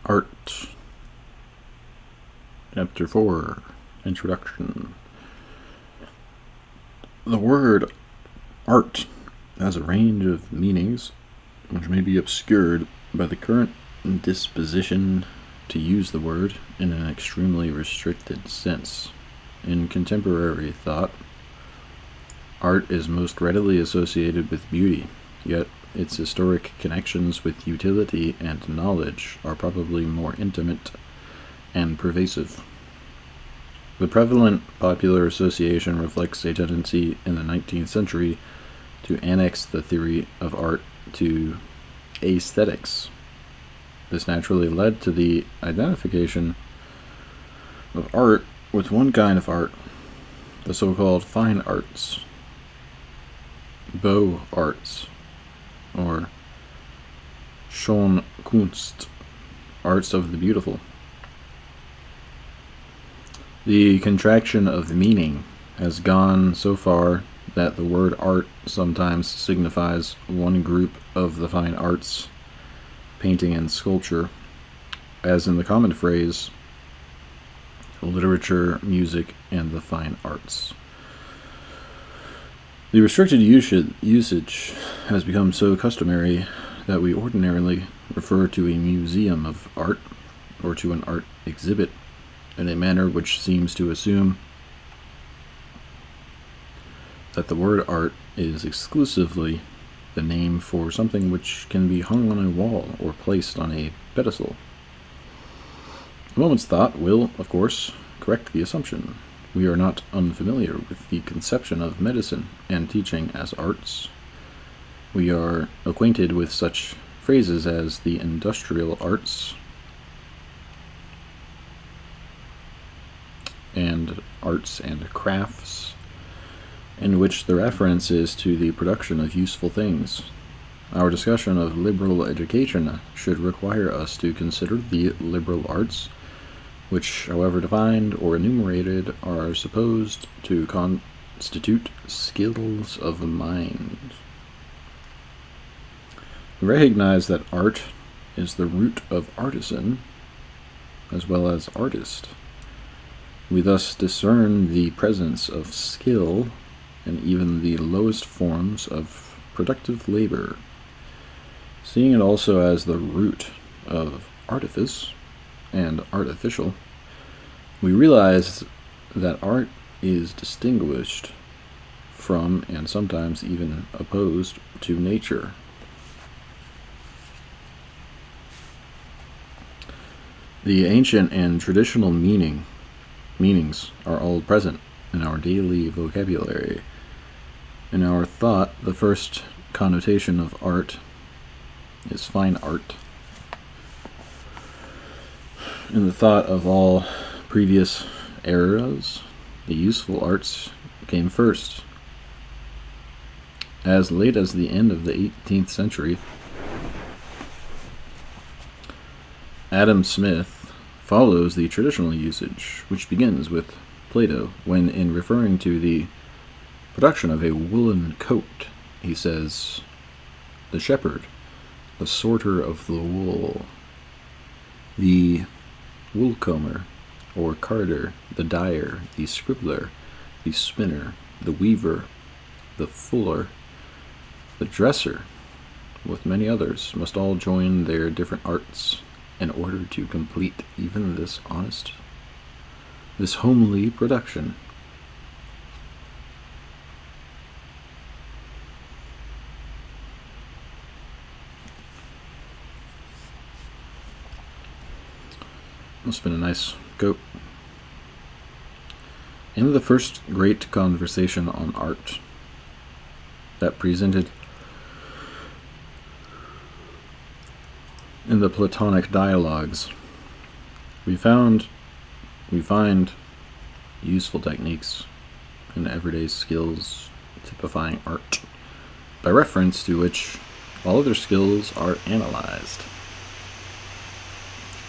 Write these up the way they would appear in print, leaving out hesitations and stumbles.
Art. Chapter 4. Introduction. The word art has a range of meanings which may be obscured by the current disposition to use the word in an extremely restricted sense. In contemporary thought, art is most readily associated with beauty, yet its historic connections with utility and knowledge are probably more intimate and pervasive. The prevalent popular association reflects a tendency in the 19th century to annex the theory of art to aesthetics. This naturally led to the identification of art with one kind of art, the so-called fine arts, beaux arts, or schöne Kunst, arts of the beautiful. The contraction of meaning has gone so far that the word art sometimes signifies one group of the fine arts, painting and sculpture, as in the common phrase, literature, music, and the fine arts. The restricted usage has become so customary that we ordinarily refer to a museum of art or to an art exhibit in a manner which seems to assume that the word art is exclusively the name for something which can be hung on a wall or placed on a pedestal. A moment's thought will, of course, correct the assumption. We are not unfamiliar with the conception of medicine and teaching as arts. We are acquainted with such phrases as the industrial arts and arts and crafts, in which the reference is to the production of useful things. Our discussion of liberal education should require us to consider the liberal arts, which, however defined or enumerated, are supposed to constitute skills of the mind. We recognize that art is the root of artisan as well as artist. We thus discern the presence of skill and even the lowest forms of productive labor. Seeing it also as the root of artifice and artificial, we realize that art is distinguished from and sometimes even opposed to nature. The ancient and traditional meanings are all present in our daily vocabulary. In our thought, the first connotation of art is fine art. In the thought of all previous eras, the useful arts came first. As late as the end of the 18th century, Adam Smith follows the traditional usage, which begins with Plato, when in referring to the production of a woolen coat, he says, "The shepherd, the sorter of the wool, the woolcomber or carder, the dyer, the scribbler, the spinner, the weaver, the fuller, the dresser, with many others, must all join their different arts in order to complete even this homely production." Must have been a nice coat. In the first great conversation on art that presented in the Platonic dialogues, we find useful techniques and everyday skills typifying art, by reference to which all other skills are analyzed.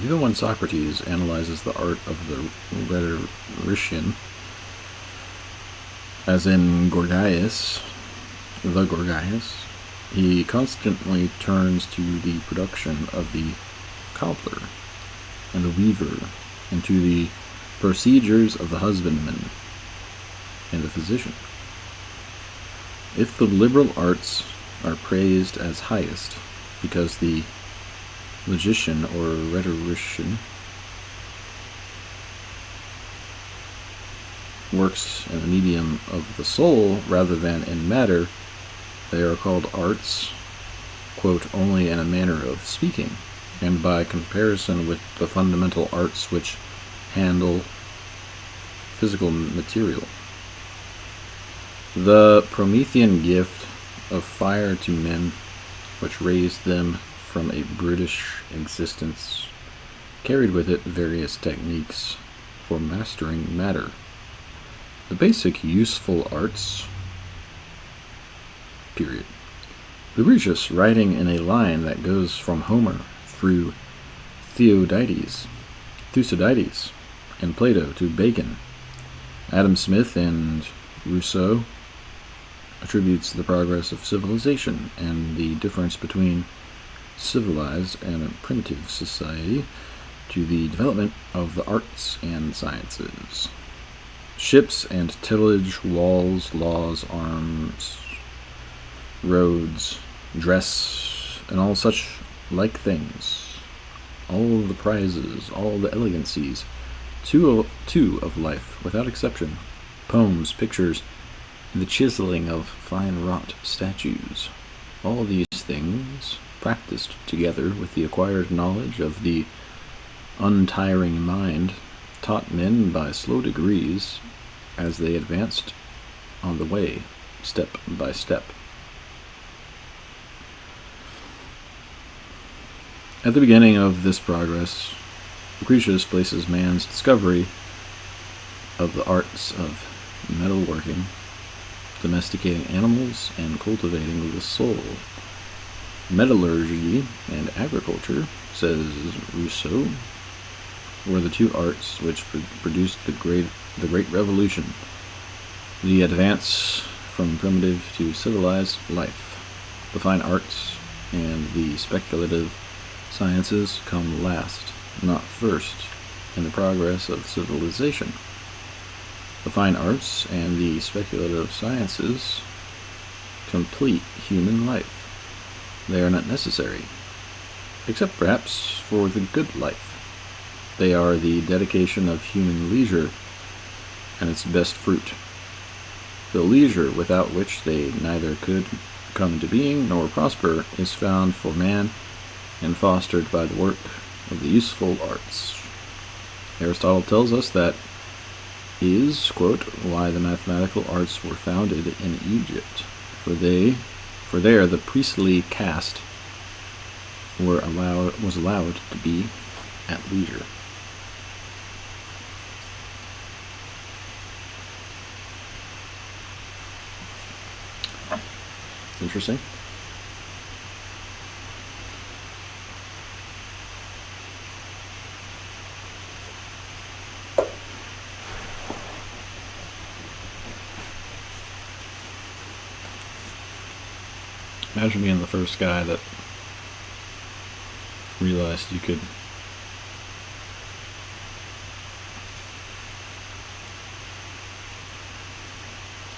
Even when Socrates analyzes the art of the rhetorician, as in Gorgias, he constantly turns to the production of the cobbler and the weaver, and to the procedures of the husbandman and the physician. If the liberal arts are praised as highest because the logician or rhetorician works in the medium of the soul rather than in matter, they are called arts, quote, only in a manner of speaking, and by comparison with the fundamental arts which handle physical material. The Promethean gift of fire to men, which raised them from a brutish existence, carried with it various techniques for mastering matter. The basic useful arts, period. Lucretius, writing in a line that goes from Homer through Thucydides, and Plato to Bacon. Adam Smith and Rousseau attributes the progress of civilization and the difference between civilized and a primitive society to the development of the arts and sciences. Ships and tillage, walls, laws, arms, roads, dress, and all such like things, all the prizes, all the elegancies, two of life, without exception, poems, pictures, and the chiseling of fine-wrought statues, all these things, practiced together with the acquired knowledge of the untiring mind, taught men by slow degrees as they advanced on the way, step by step. At the beginning of this progress, Lucretius places man's discovery of the arts of metalworking, domesticating animals, and cultivating the soul. Metallurgy and agriculture, says Rousseau, were the two arts which produced the Great Revolution, the advance from primitive to civilized life. The fine arts and the speculative sciences come last, not first, in the progress of civilization. The fine arts and the speculative sciences complete human life. They are not necessary, except perhaps for the good life. They are the dedication of human leisure and its best fruit. The leisure without which they neither could come to being nor prosper is found for man and fostered by the work of the useful arts. Aristotle tells us that is, quote, why the mathematical arts were founded in Egypt, for there the priestly caste was allowed to be at leisure. Interesting. Imagine being the first guy that realized you could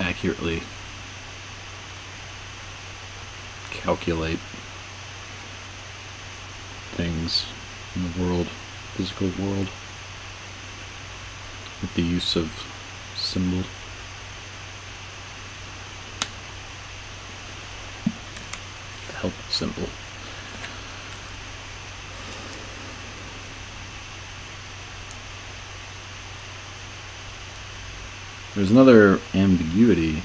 accurately calculate things in the world, physical world, with the use of symbol. The help symbol. There's another ambiguity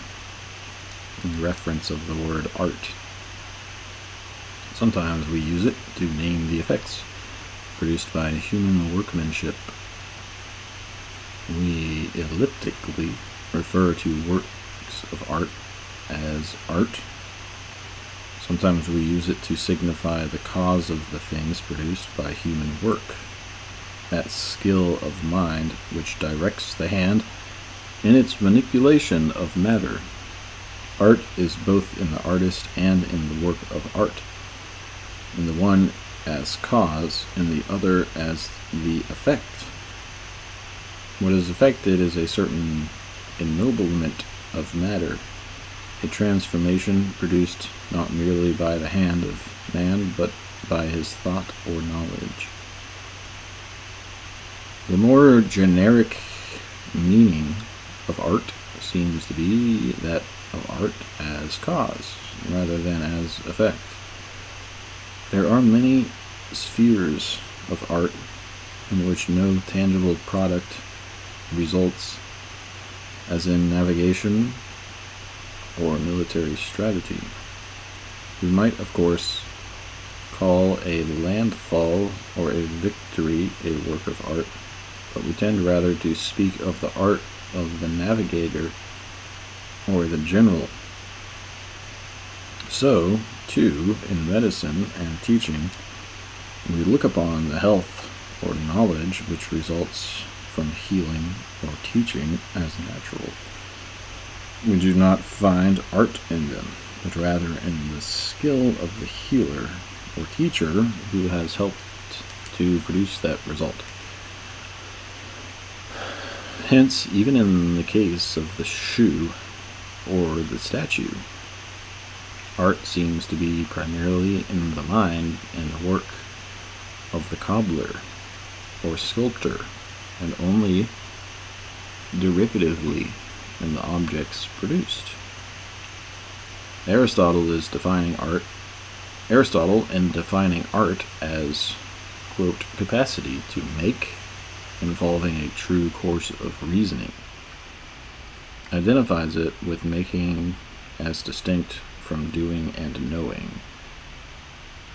in reference of the word art. Sometimes we use it to name the effects produced by human workmanship. We elliptically refer to works of art as art. Sometimes we use it to signify the cause of the things produced by human work, that skill of mind which directs the hand in its manipulation of matter. Art is both in the artist and in the work of art, in the one as cause, and the other as the effect. What is effected is a certain ennoblement of matter, a transformation produced not merely by the hand of man, but by his thought or knowledge. The more generic meaning of art seems to be that of art as cause, rather than as effect. There are many spheres of art in which no tangible product results, as in navigation or military strategy. We might, of course, call a landfall or a victory a work of art, but we tend rather to speak of the art of the navigator or the general. So, too, in medicine and teaching, we look upon the health or knowledge which results from healing or teaching as natural. We do not find art in them, but rather in the skill of the healer or teacher who has helped to produce that result. Hence, even in the case of the shoe or the statue, art seems to be primarily in the mind and the work of the cobbler or sculptor, and only derivatively in the objects produced. Aristotle, in defining art as, quote, capacity to make, involving a true course of reasoning, identifies it with making as distinct from doing and knowing.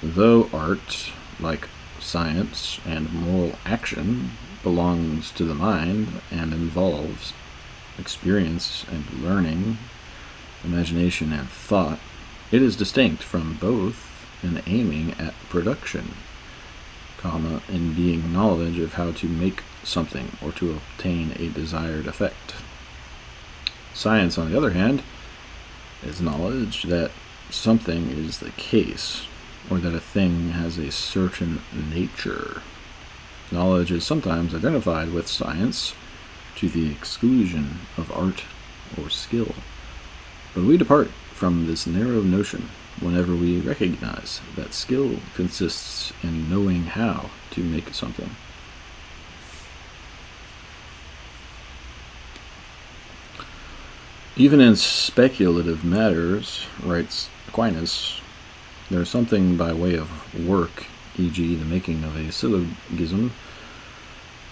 Though art, like science and moral action, belongs to the mind and involves experience and learning, imagination and thought, it is distinct from both in aiming at production, in being knowledge of how to make something or to obtain a desired effect. Science, on the other hand, is knowledge that something is the case, or that a thing has a certain nature. Knowledge is sometimes identified with science to the exclusion of art or skill. But we depart from this narrow notion whenever we recognize that skill consists in knowing how to make something. Even in speculative matters, writes Aquinas, there is something by way of work, e.g. the making of a syllogism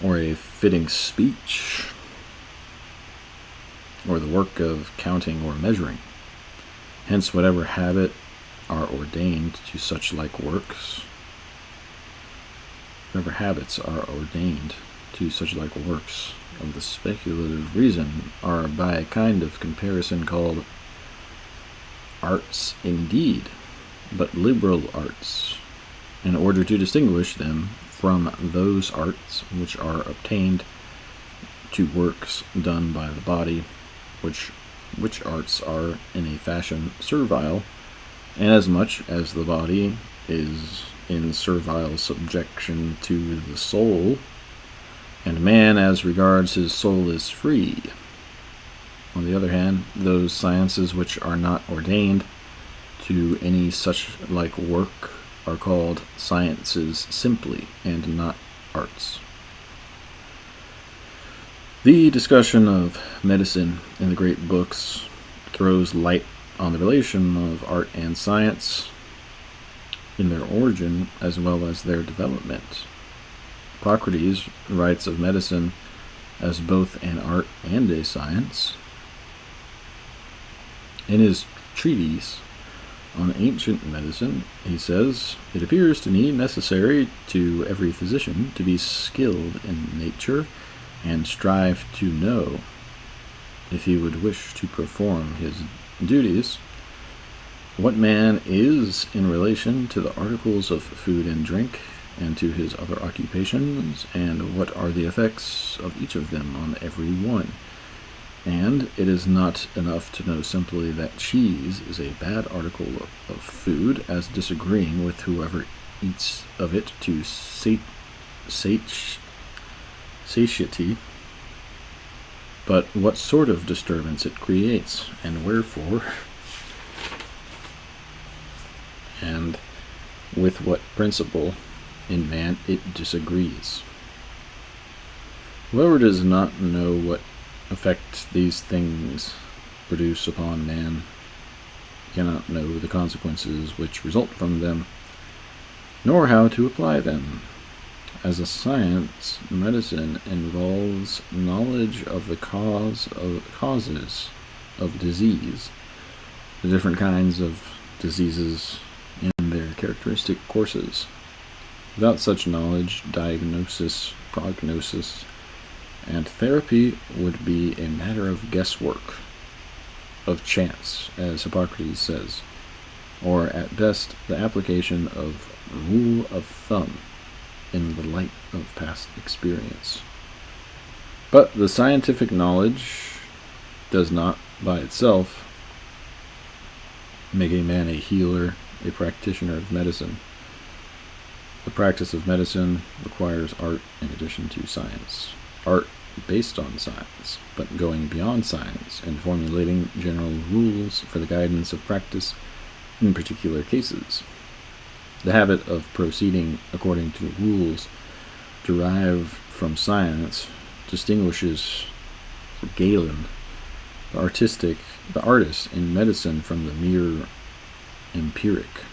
or a fitting speech, or the work of counting or measuring. Hence, whatever habit are ordained to such like works, whatever habits are ordained to such like works of the speculative reason are by a kind of comparison called arts indeed, but liberal arts, in order to distinguish them from those arts which are obtained to works done by the body, which arts are in a fashion servile, inasmuch as the body is in servile subjection to the soul, and man as regards his soul is free. On the other hand, those sciences which are not ordained to any such like work are called sciences simply, and not arts. The discussion of medicine in the great books throws light on the relation of art and science in their origin as well as their development. Hippocrates writes of medicine as both an art and a science. In his treatise on ancient medicine, he says, "It appears to me necessary to every physician to be skilled in nature and strive to know, if he would wish to perform his duties, what man is in relation to the articles of food and drink, and to his other occupations, and what are the effects of each of them on every one. And it is not enough to know simply that cheese is a bad article of food, as disagreeing with whoever eats of it to satiety, but what sort of disturbance it creates, and wherefore, and with what principle in man it disagrees. Whoever does not know what effect these things produce upon man cannot know the consequences which result from them, nor how to apply them. As a science, medicine involves knowledge of the causes of disease, the different kinds of diseases and their characteristic courses. Without such knowledge, diagnosis, prognosis, and therapy would be a matter of guesswork, of chance, as Hippocrates says, or at best the application of rule of thumb in the light of past experience. But the scientific knowledge does not by itself make a man a healer, a practitioner of medicine. The practice of medicine requires art in addition to science. Art based on science, but going beyond science and formulating general rules for the guidance of practice in particular cases. The habit of proceeding according to rules derived from science distinguishes Galen, the artist in medicine, from the mere empiric.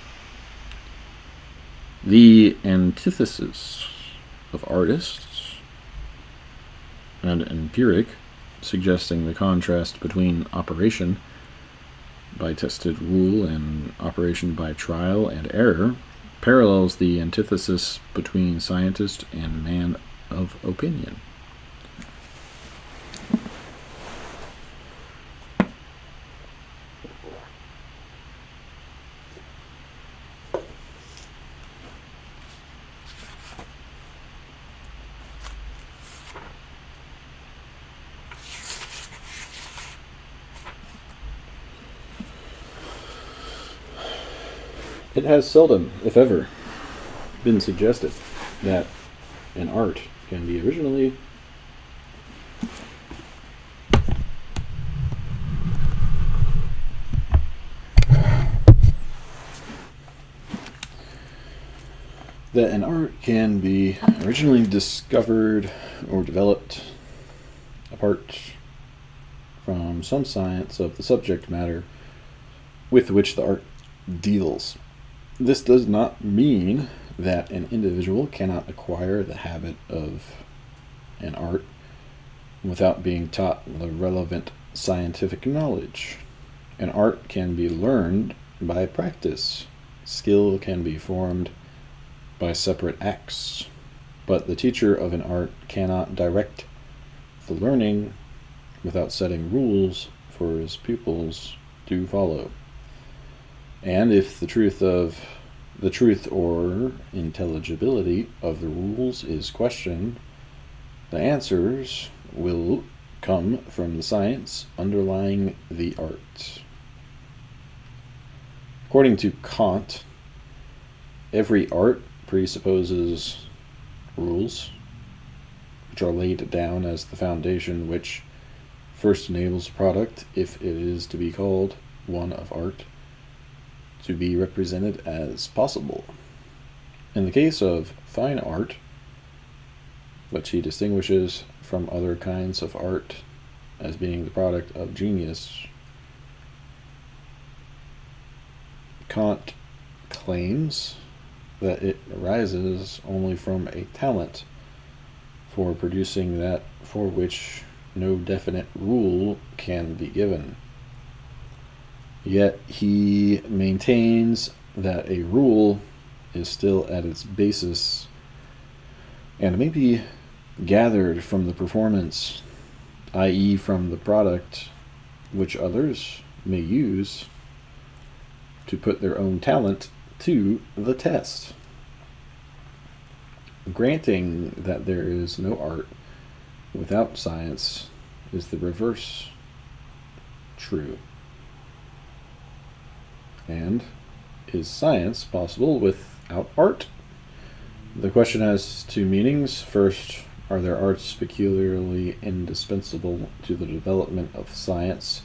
The antithesis of artists and empiric, suggesting the contrast between operation by tested rule and operation by trial and error, parallels the antithesis between scientist and man of opinion. It has seldom, if ever, been suggested that an art can be originally that an art can be originally discovered or developed apart from some science of the subject matter with which the art deals. This does not mean that an individual cannot acquire the habit of an art without being taught the relevant scientific knowledge. An art can be learned by practice. Skill can be formed by separate acts, but the teacher of an art cannot direct the learning without setting rules for his pupils to follow. And if the truth or intelligibility of the rules is questioned, the answers will come from the science underlying the art. According to Kant, every art presupposes rules, which are laid down as the foundation which first enables a product, if it is to be called one of art, to be represented as possible. In the case of fine art, which he distinguishes from other kinds of art as being the product of genius, Kant claims that it arises only from a talent for producing that for which no definite rule can be given. Yet he maintains that a rule is still at its basis and may be gathered from the performance, i.e., from the product which others may use to put their own talent to the test. Granting that there is no art without science is the reverse true. And is science possible without art? The question has two meanings. First, are there arts peculiarly indispensable to the development of science?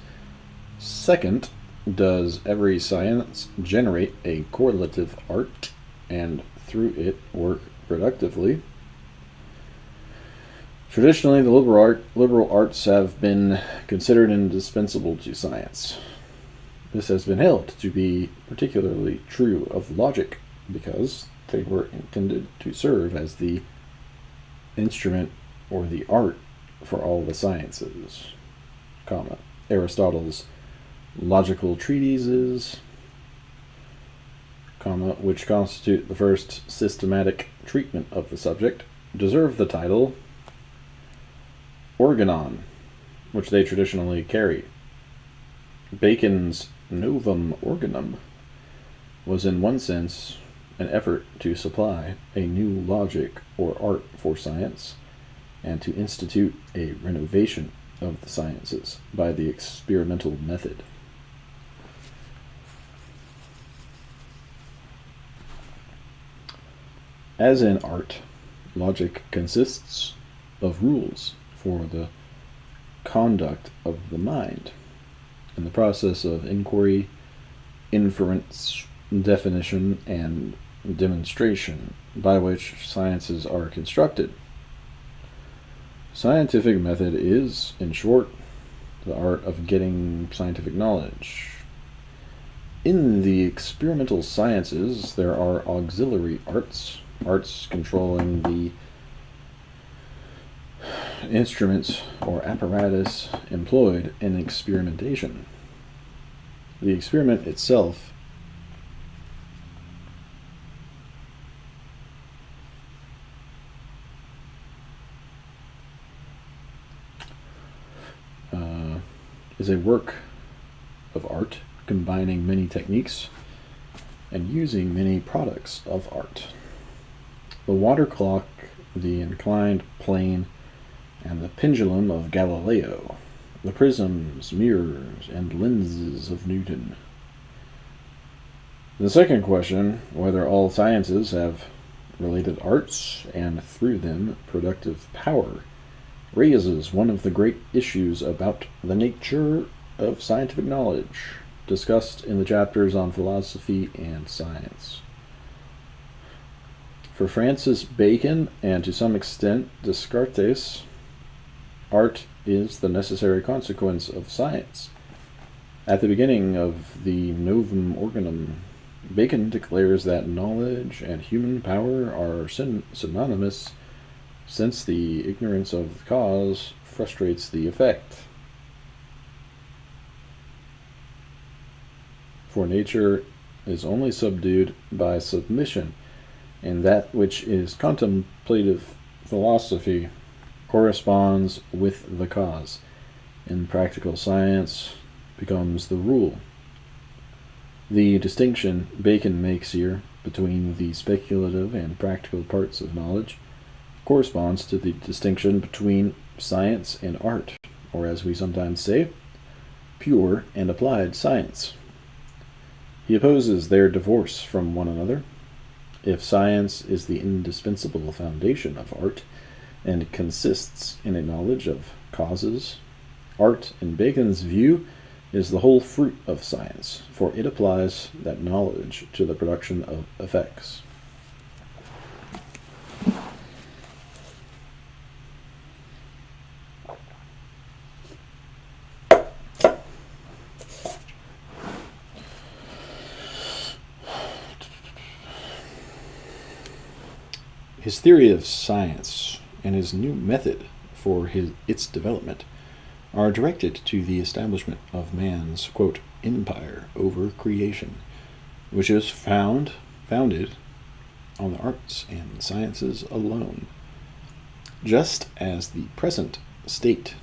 Second, does every science generate a correlative art and through it work productively? Traditionally, the liberal arts have been considered indispensable to science. This has been held to be particularly true of logic because they were intended to serve as the instrument or the art for all the sciences, Aristotle's logical treatises, which constitute the first systematic treatment of the subject, deserve the title organon, which they traditionally carry. Bacon's Novum Organum was in one sense an effort to supply a new logic or art for science and to institute a renovation of the sciences by the experimental method. As in art, logic consists of rules for the conduct of the mind. In the process of inquiry, inference, definition, and demonstration by which sciences are constructed. Scientific method is, in short, the art of getting scientific knowledge. In the experimental sciences, there are auxiliary arts controlling the instruments or apparatus employed in experimentation. The experiment itself is a work of art combining many techniques and using many products of art. The water clock, the inclined plane, and the pendulum of Galileo, the prisms, mirrors, and lenses of Newton. The second question, whether all sciences have related arts and through them productive power, raises one of the great issues about the nature of scientific knowledge discussed in the chapters on philosophy and science. For Francis Bacon, and to some extent Descartes, art is the necessary consequence of science. At the beginning of the Novum Organum, Bacon declares that knowledge and human power are synonymous, since the ignorance of the cause frustrates the effect. For nature is only subdued by submission, and that which is contemplative philosophy corresponds with the cause. In practical science becomes the rule. The distinction Bacon makes here between the speculative and practical parts of knowledge corresponds to the distinction between science and art, or as we sometimes say, pure and applied science. He opposes their divorce from one another. If science is the indispensable foundation of art, and consists in a knowledge of causes, art, in Bacon's view, is the whole fruit of science, for it applies that knowledge to the production of effects. His theory of science and his new method for its development are directed to the establishment of man's, quote, empire over creation, which is founded on the arts and sciences alone. Just as the present state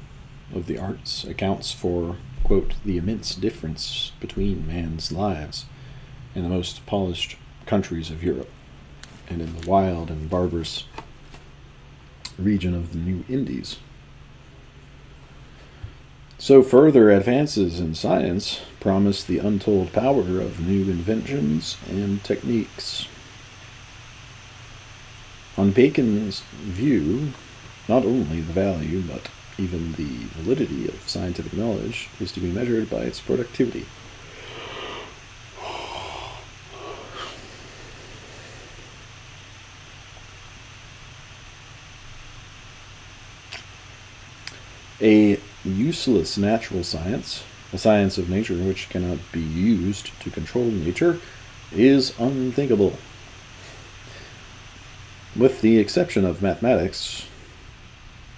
of the arts accounts for, quote, the immense difference between man's lives in the most polished countries of Europe and in the wild and barbarous region of the New Indies, so further advances in science promise the untold power of new inventions and techniques. On Bacon's view, not only the value, but even the validity of scientific knowledge is to be measured by its productivity. A useless natural science, a science of nature which cannot be used to control nature, is unthinkable. With the exception of mathematics,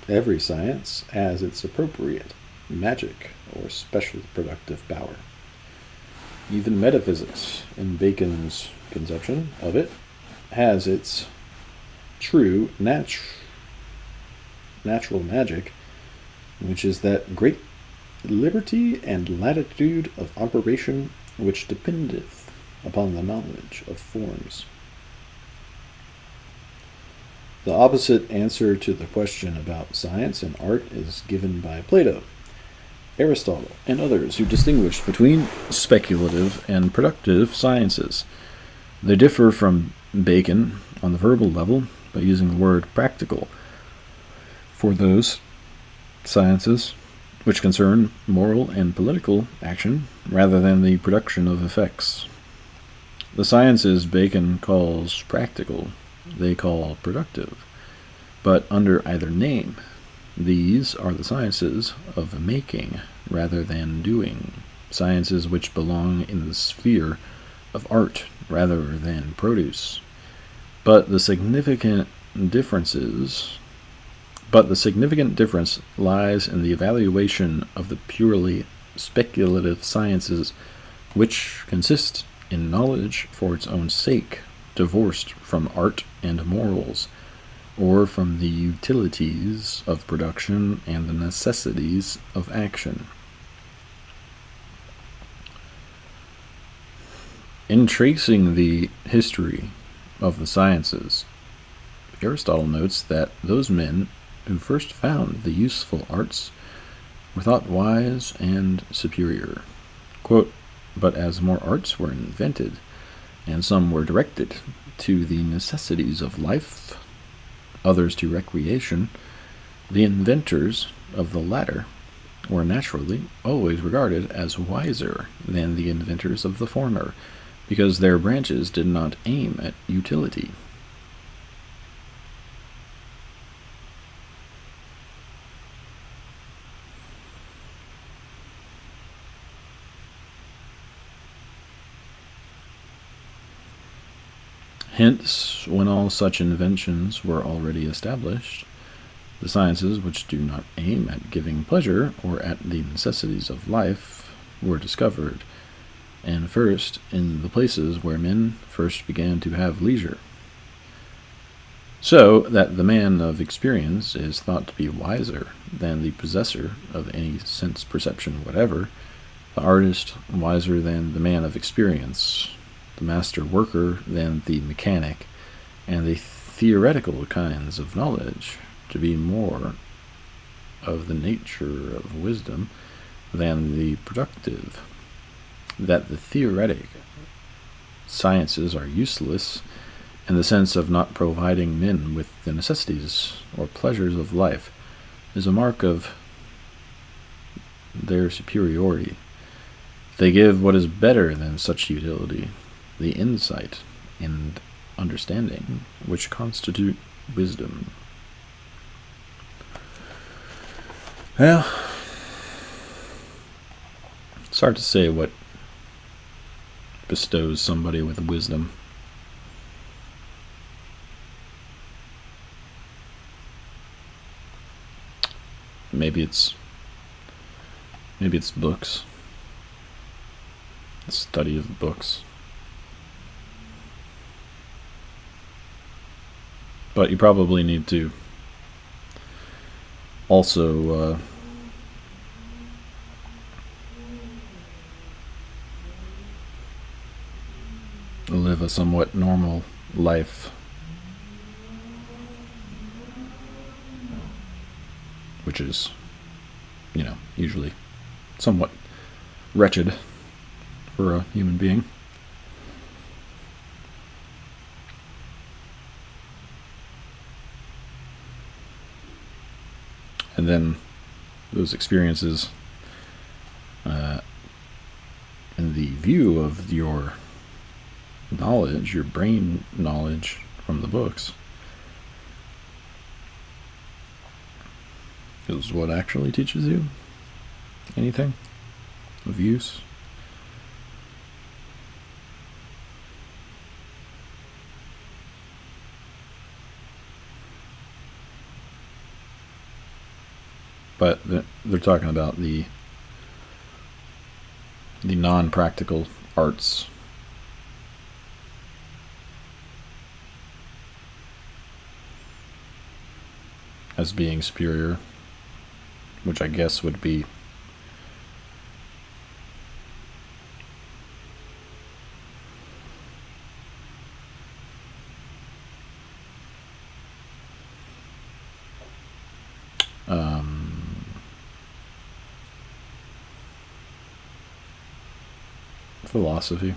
every science has its appropriate magic or special productive power. Even metaphysics, in Bacon's conception of it, has its true natural magic, which is that great liberty and latitude of operation which dependeth upon the knowledge of forms. The opposite answer to the question about science and art is given by Plato, Aristotle, and others who distinguish between speculative and productive sciences. They differ from Bacon on the verbal level by using the word practical for those sciences which concern moral and political action rather than the production of effects. The sciences Bacon calls practical, they call productive, but under either name, these are the sciences of making rather than doing, sciences which belong in the sphere of art rather than produce. But the significant difference lies in the evaluation of the purely speculative sciences, which consist in knowledge for its own sake, divorced from art and morals, or from the utilities of production and the necessities of action. In tracing the history of the sciences, Aristotle notes that those men who first found the useful arts were thought wise and superior. Quote, but as more arts were invented, and some were directed to the necessities of life, others to recreation, the inventors of the latter were naturally always regarded as wiser than the inventors of the former, because their branches did not aim at utility. Hence, when all such inventions were already established, the sciences which do not aim at giving pleasure or at the necessities of life were discovered, and first in the places where men first began to have leisure. So that the man of experience is thought to be wiser than the possessor of any sense perception whatever, the artist wiser than the man of experience, the master worker than the mechanic, and the theoretical kinds of knowledge to be more of the nature of wisdom than the productive, that the theoretic sciences are useless in the sense of not providing men with the necessities or pleasures of life is a mark of their superiority. They give what is better than such utility, the insight and understanding which constitute wisdom. Well, it's hard to say what bestows somebody with wisdom. Maybe it's books, the study of books. But you probably need to also live a somewhat normal life, which is, usually somewhat wretched for a human being. And then those experiences, in the view of your knowledge, your brain knowledge from the books, is what actually teaches you anything of use. But they're talking about the non-practical arts. As being superior, which I guess would be philosophy.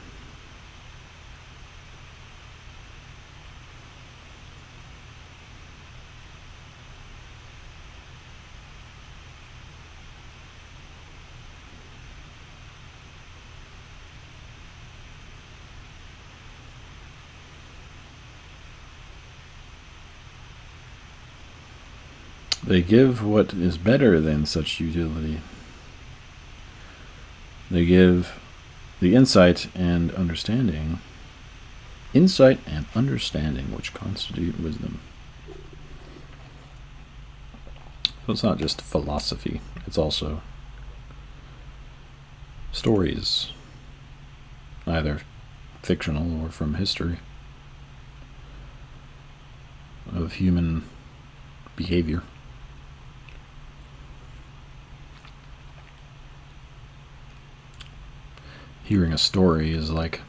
They give what is better than such utility. They give the insight and understanding which constitute wisdom. So it's not just philosophy, it's also stories, either fictional or from history, of human behavior. Hearing a story is like,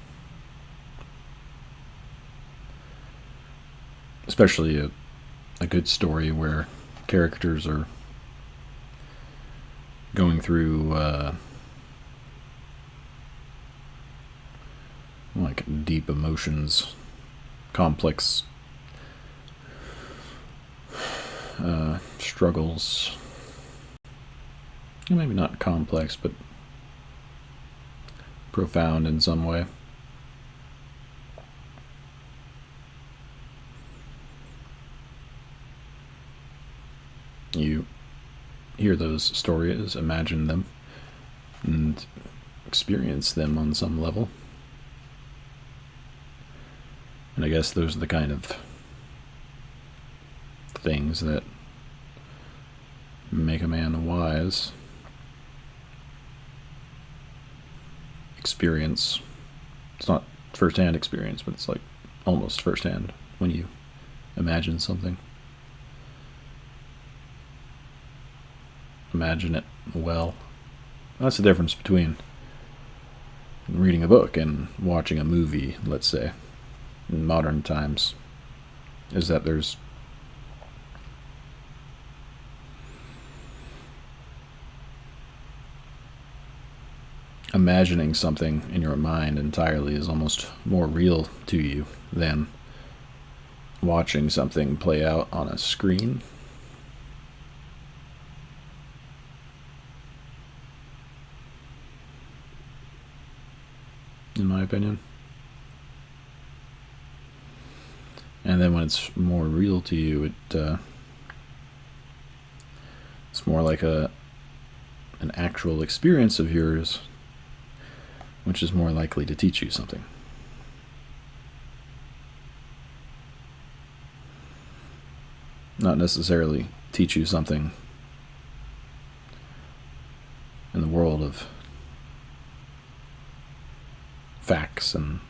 especially a good story where characters are going through like deep emotions, complex struggles. Maybe not complex, but profound in some way. You hear those stories, imagine them, and experience them on some level. And I guess those are the kind of things that make a man wise. Experience. It's not first-hand experience, but it's like almost first-hand when you imagine something. Imagine it well. That's the difference between reading a book and watching a movie, let's say, in modern times, is that there's imagining something in your mind entirely is almost more real to you than watching something play out on a screen. In my opinion. And then when it's more real to you, it's more like an actual experience of yours, which is more likely to teach you something. Not necessarily teach you something in the world of facts and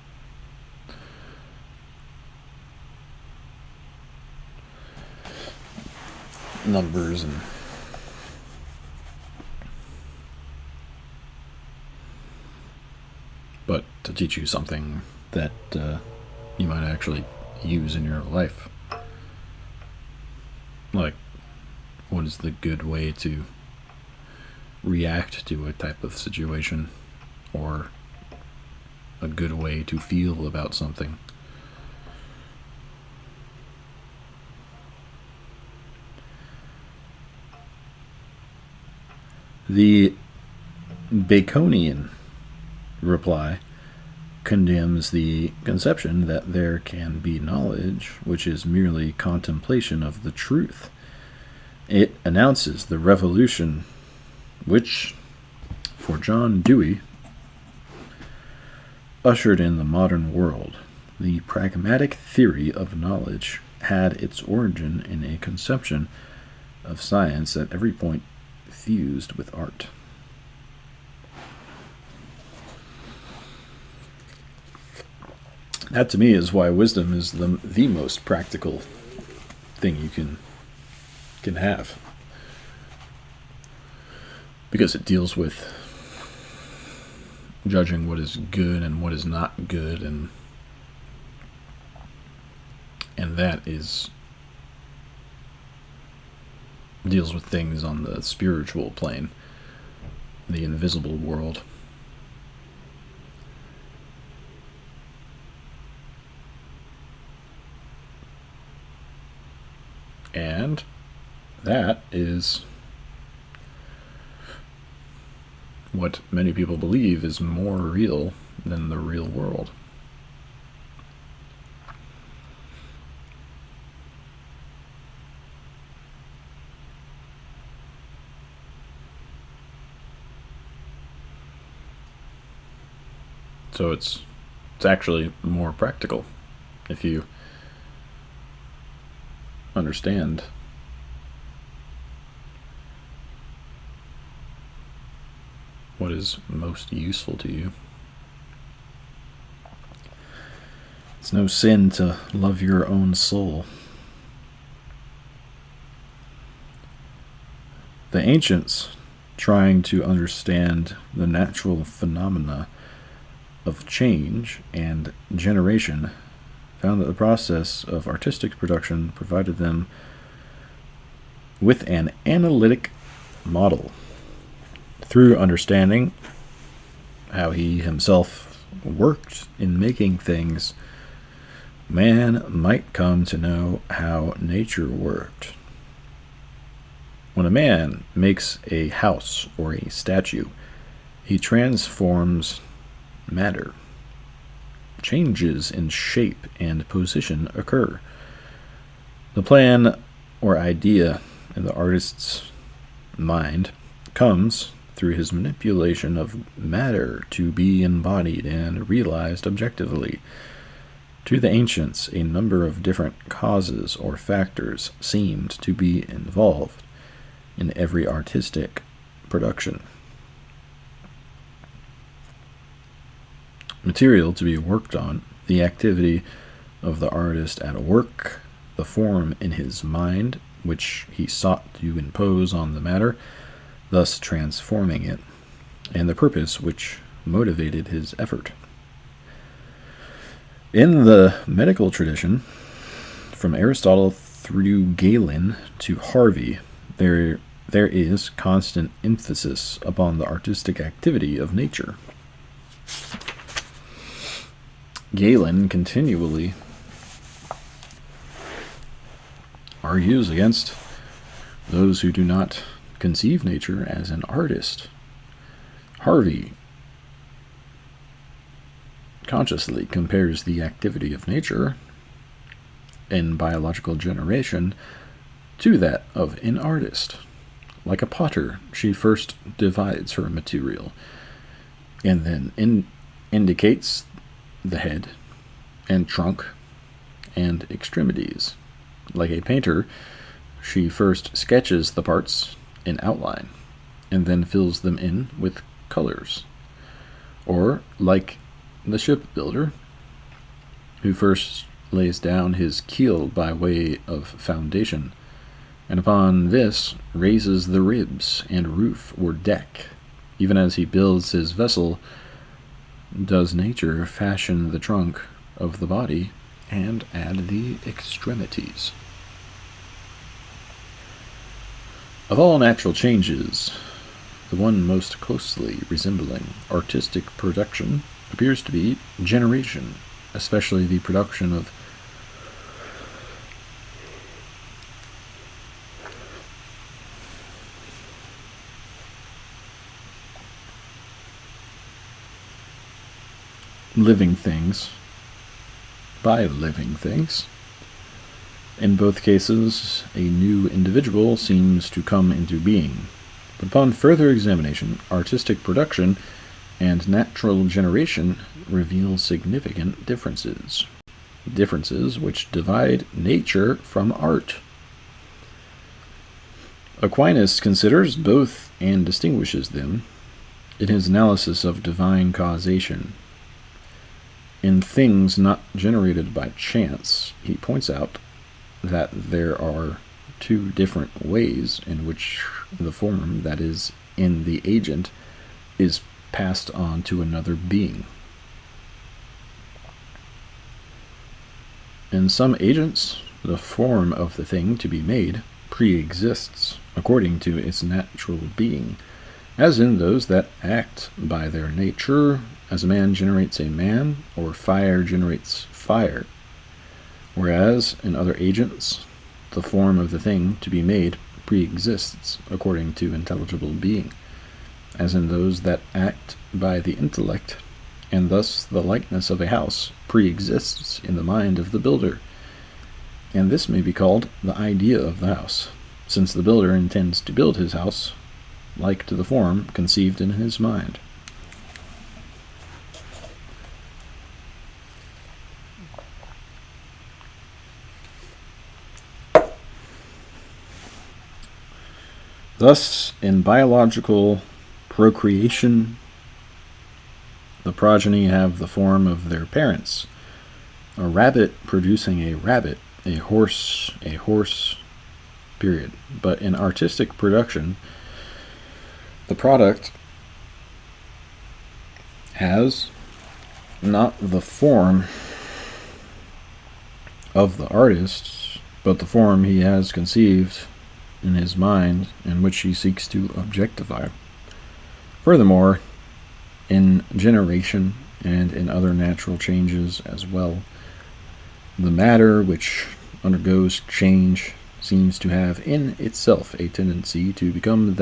numbers and but to teach you something that you might actually use in your life. Like, what is the good way to react to a type of situation, or a good way to feel about something. The Baconian reply condemns the conception that there can be knowledge which is merely contemplation of the truth. It announces the revolution which, for John Dewey, ushered in the modern world. The pragmatic theory of knowledge had its origin in a conception of science at every point fused with art. That to me is why wisdom is the most practical thing you can have. Because it deals with judging what is good and what is not good, and that deals with things on the spiritual plane, the invisible world. And that is what many people believe is more real than the real world. So it's actually more practical if you understand what is most useful to you. It's no sin to love your own soul. The ancients, trying to understand the natural phenomena of change and generation, found that the process of artistic production provided them with an analytic model. Through understanding how he himself worked in making things, man might come to know how nature worked. When a man makes a house or a statue, he transforms matter. Changes in shape and position occur. The plan or idea in the artist's mind comes through his manipulation of matter to be embodied and realized objectively. To the ancients, a number of different causes or factors seemed to be involved in every artistic production. Material to be worked on, the activity of the artist at work, the form in his mind which he sought to impose on the matter, thus transforming it, and the purpose which motivated his effort. In the medical tradition, from Aristotle through Galen to Harvey, there is constant emphasis upon the artistic activity of nature. Galen continually argues against those who do not conceive nature as an artist. Harvey consciously compares the activity of nature in biological generation to that of an artist. Like a potter, she first divides her material and then indicates the head and trunk and extremities. Like a painter, she first sketches the parts in outline and then fills them in with colors. Or like the shipbuilder, who first lays down his keel by way of foundation, and upon this raises the ribs and roof or deck. Even as he builds his vessel, does nature fashion the trunk of the body and add the extremities. Of all natural changes, the one most closely resembling artistic production appears to be generation, especially the production of living things by living things. In both cases, a new individual seems to come into being. But upon further examination, artistic production and natural generation reveal significant differences. Differences which divide nature from art. Aquinas considers both and distinguishes them in his analysis of divine causation. In things not generated by chance, he points out that there are two different ways in which the form that is in the agent is passed on to another being. In some agents, the form of the thing to be made pre-exists according to its natural being, as in those that act by their nature, as a man generates a man, or fire generates fire. Whereas in other agents, the form of the thing to be made pre-exists according to intelligible being, as in those that act by the intellect, and thus the likeness of a house pre-exists in the mind of the builder. And this may be called the idea of the house, since the builder intends to build his house like to the form conceived in his mind. Thus, in biological procreation, the progeny have the form of their parents. A rabbit producing a rabbit, a horse, period. But in artistic production, the product has not the form of the artist, but the form he has conceived in his mind, in which he seeks to objectify. Furthermore, in generation and in other natural changes as well, the matter which undergoes change seems to have in itself a tendency to become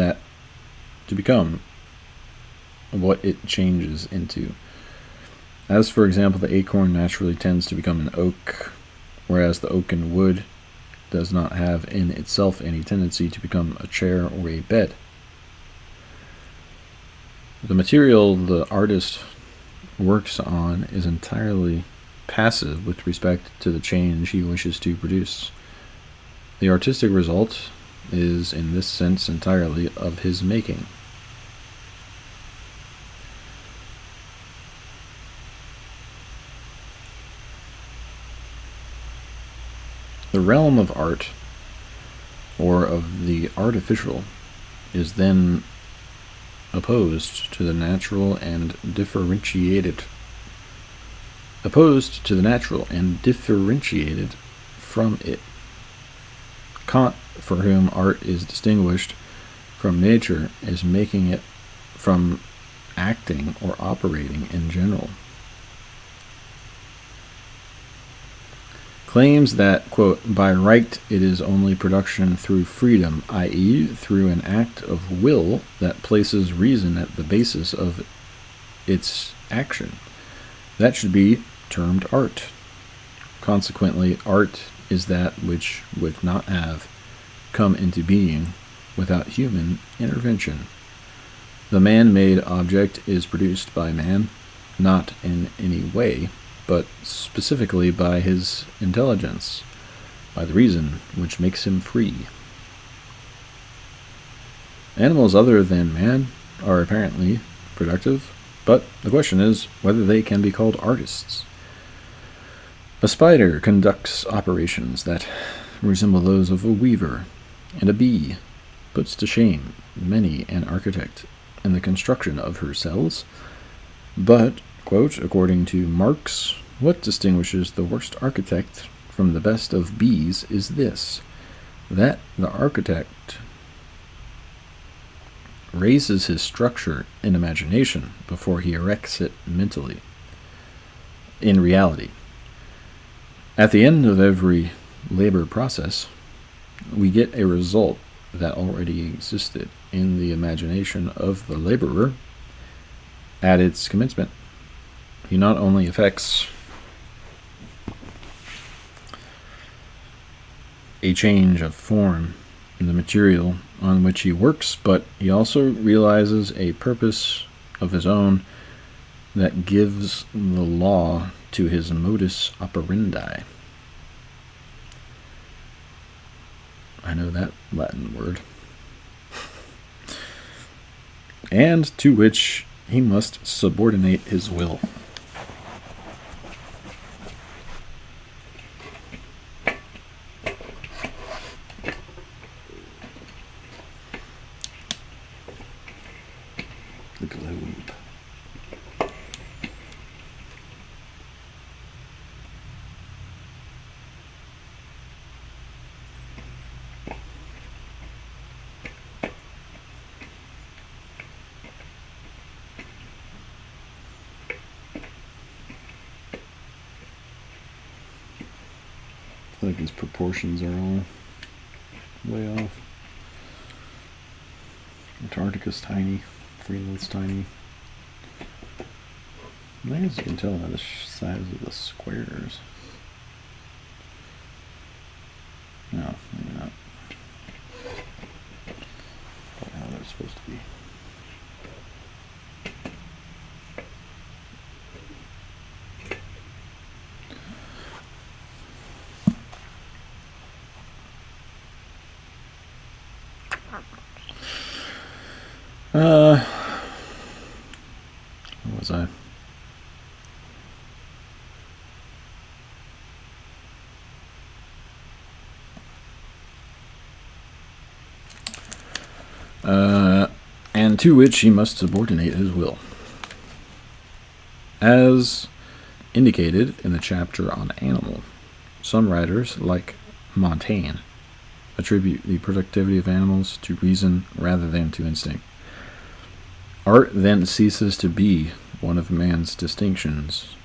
what it changes into. As, for example, the acorn naturally tends to become an oak, whereas the oaken wood does not have in itself any tendency to become a chair or a bed. The material the artist works on is entirely passive with respect to the change he wishes to produce. The artistic result is in this sense entirely of his making. The realm of art, or of the artificial, is then opposed to the natural and differentiated from it. Kant, for whom art is distinguished from nature, is making it from acting or operating in general. Claims that, quote, by right it is only production through freedom, i.e., through an act of will that places reason at the basis of its action. That should be termed art. Consequently, art is that which would not have come into being without human intervention. The man-made object is produced by man, not in any way, but specifically by his intelligence, by the reason which makes him free. Animals other than man are apparently productive, but the question is whether they can be called artists. A spider conducts operations that resemble those of a weaver, and a bee puts to shame many an architect in the construction of her cells. But, quote, according to Marx, what distinguishes the worst architect from the best of bees is this, that the architect raises his structure in imagination before he erects it mentally, in reality. At the end of every labor process, we get a result that already existed in the imagination of the laborer at its commencement. He not only effects a change of form in the material on which he works, but he also realizes a purpose of his own that gives the law to his modus operandi. I know that Latin word. And to which he must subordinate his will. The globe. I think his proportions are all way off. Antarctica's tiny, Greenland's tiny. I guess you can tell by the size of the squares. No, maybe not. Probably how they're supposed to be. Where was I? And to which he must subordinate his will. As indicated in the chapter on animal, some writers, like Montaigne, attribute the productivity of animals to reason rather than to instinct. Art then ceases to be one of man's distinctions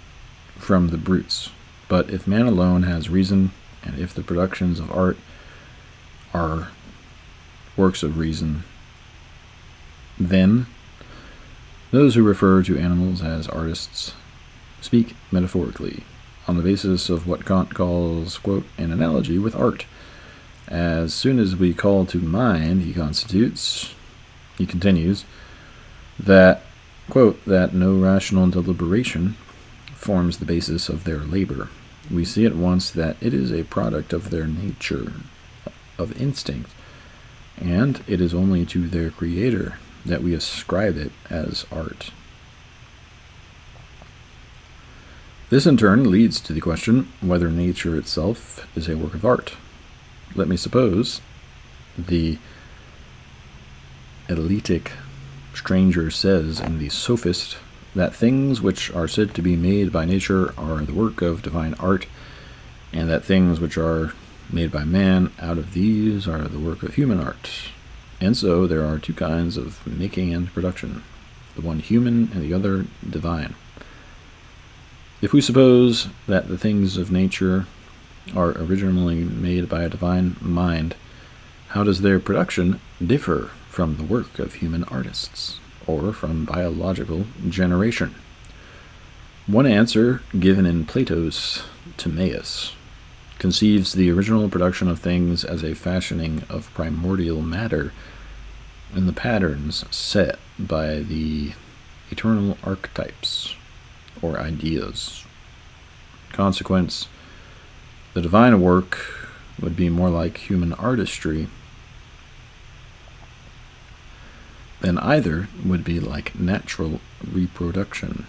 from the brutes. But if man alone has reason, and if the productions of art are works of reason, then those who refer to animals as artists speak metaphorically on the basis of what Kant calls, quote, an analogy with art. As soon as we call to mind, he continues, that, quote, that no rational deliberation forms the basis of their labor, we see at once that it is a product of their nature, of instinct, and it is only to their creator that we ascribe it as art. This in turn leads to the question whether nature itself is a work of art. Let me suppose the Eleatic stranger says in the Sophist that things which are said to be made by nature are the work of divine art, and that things which are made by man out of these are the work of human art. And so there are two kinds of making and production, the one human and the other divine. If we suppose that the things of nature are originally made by a divine mind, how does their production differ from the work of human artists, or from biological generation? One answer, given in Plato's Timaeus, conceives the original production of things as a fashioning of primordial matter in the patterns set by the eternal archetypes, or ideas. Consequence, the divine work would be more like human artistry than either would be like natural reproduction.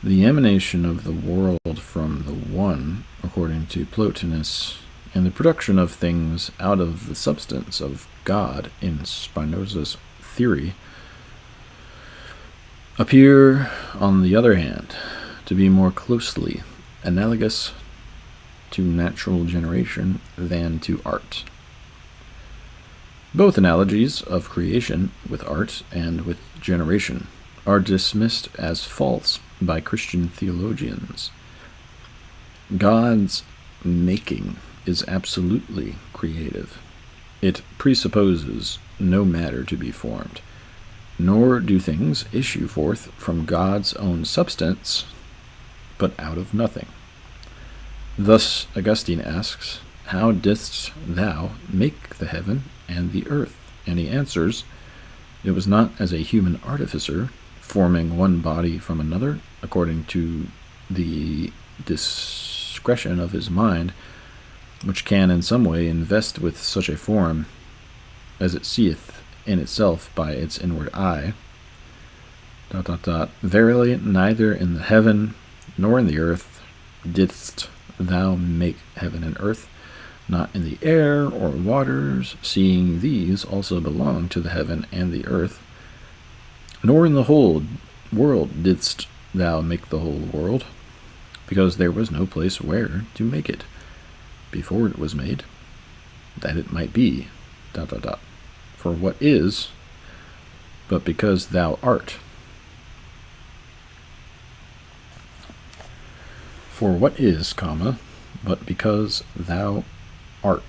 The emanation of the world from the one, according to Plotinus, and the production of things out of the substance of God in Spinoza's theory, appear, on the other hand, to be more closely analogous to natural generation than to art. Both analogies of creation with art and with generation are dismissed as false by Christian theologians. God's making is absolutely creative. It presupposes no matter to be formed, nor do things issue forth from God's own substance, but out of nothing. Thus Augustine asks, "How didst thou make the heaven and the earth?" And he answers, "It was not as a human artificer, forming one body from another, according to the discretion of his mind, which can in some way invest with such a form, as it seeth in itself by its inward eye. ... Verily, neither in the heaven nor in the earth didst thou make heaven and earth, not in the air or waters, seeing these also belong to the heaven and the earth, nor in the whole world didst thou make the whole world, because there was no place where to make it before it was made, that it might be ... For what is, but because thou art. For what is, but because thou art, ?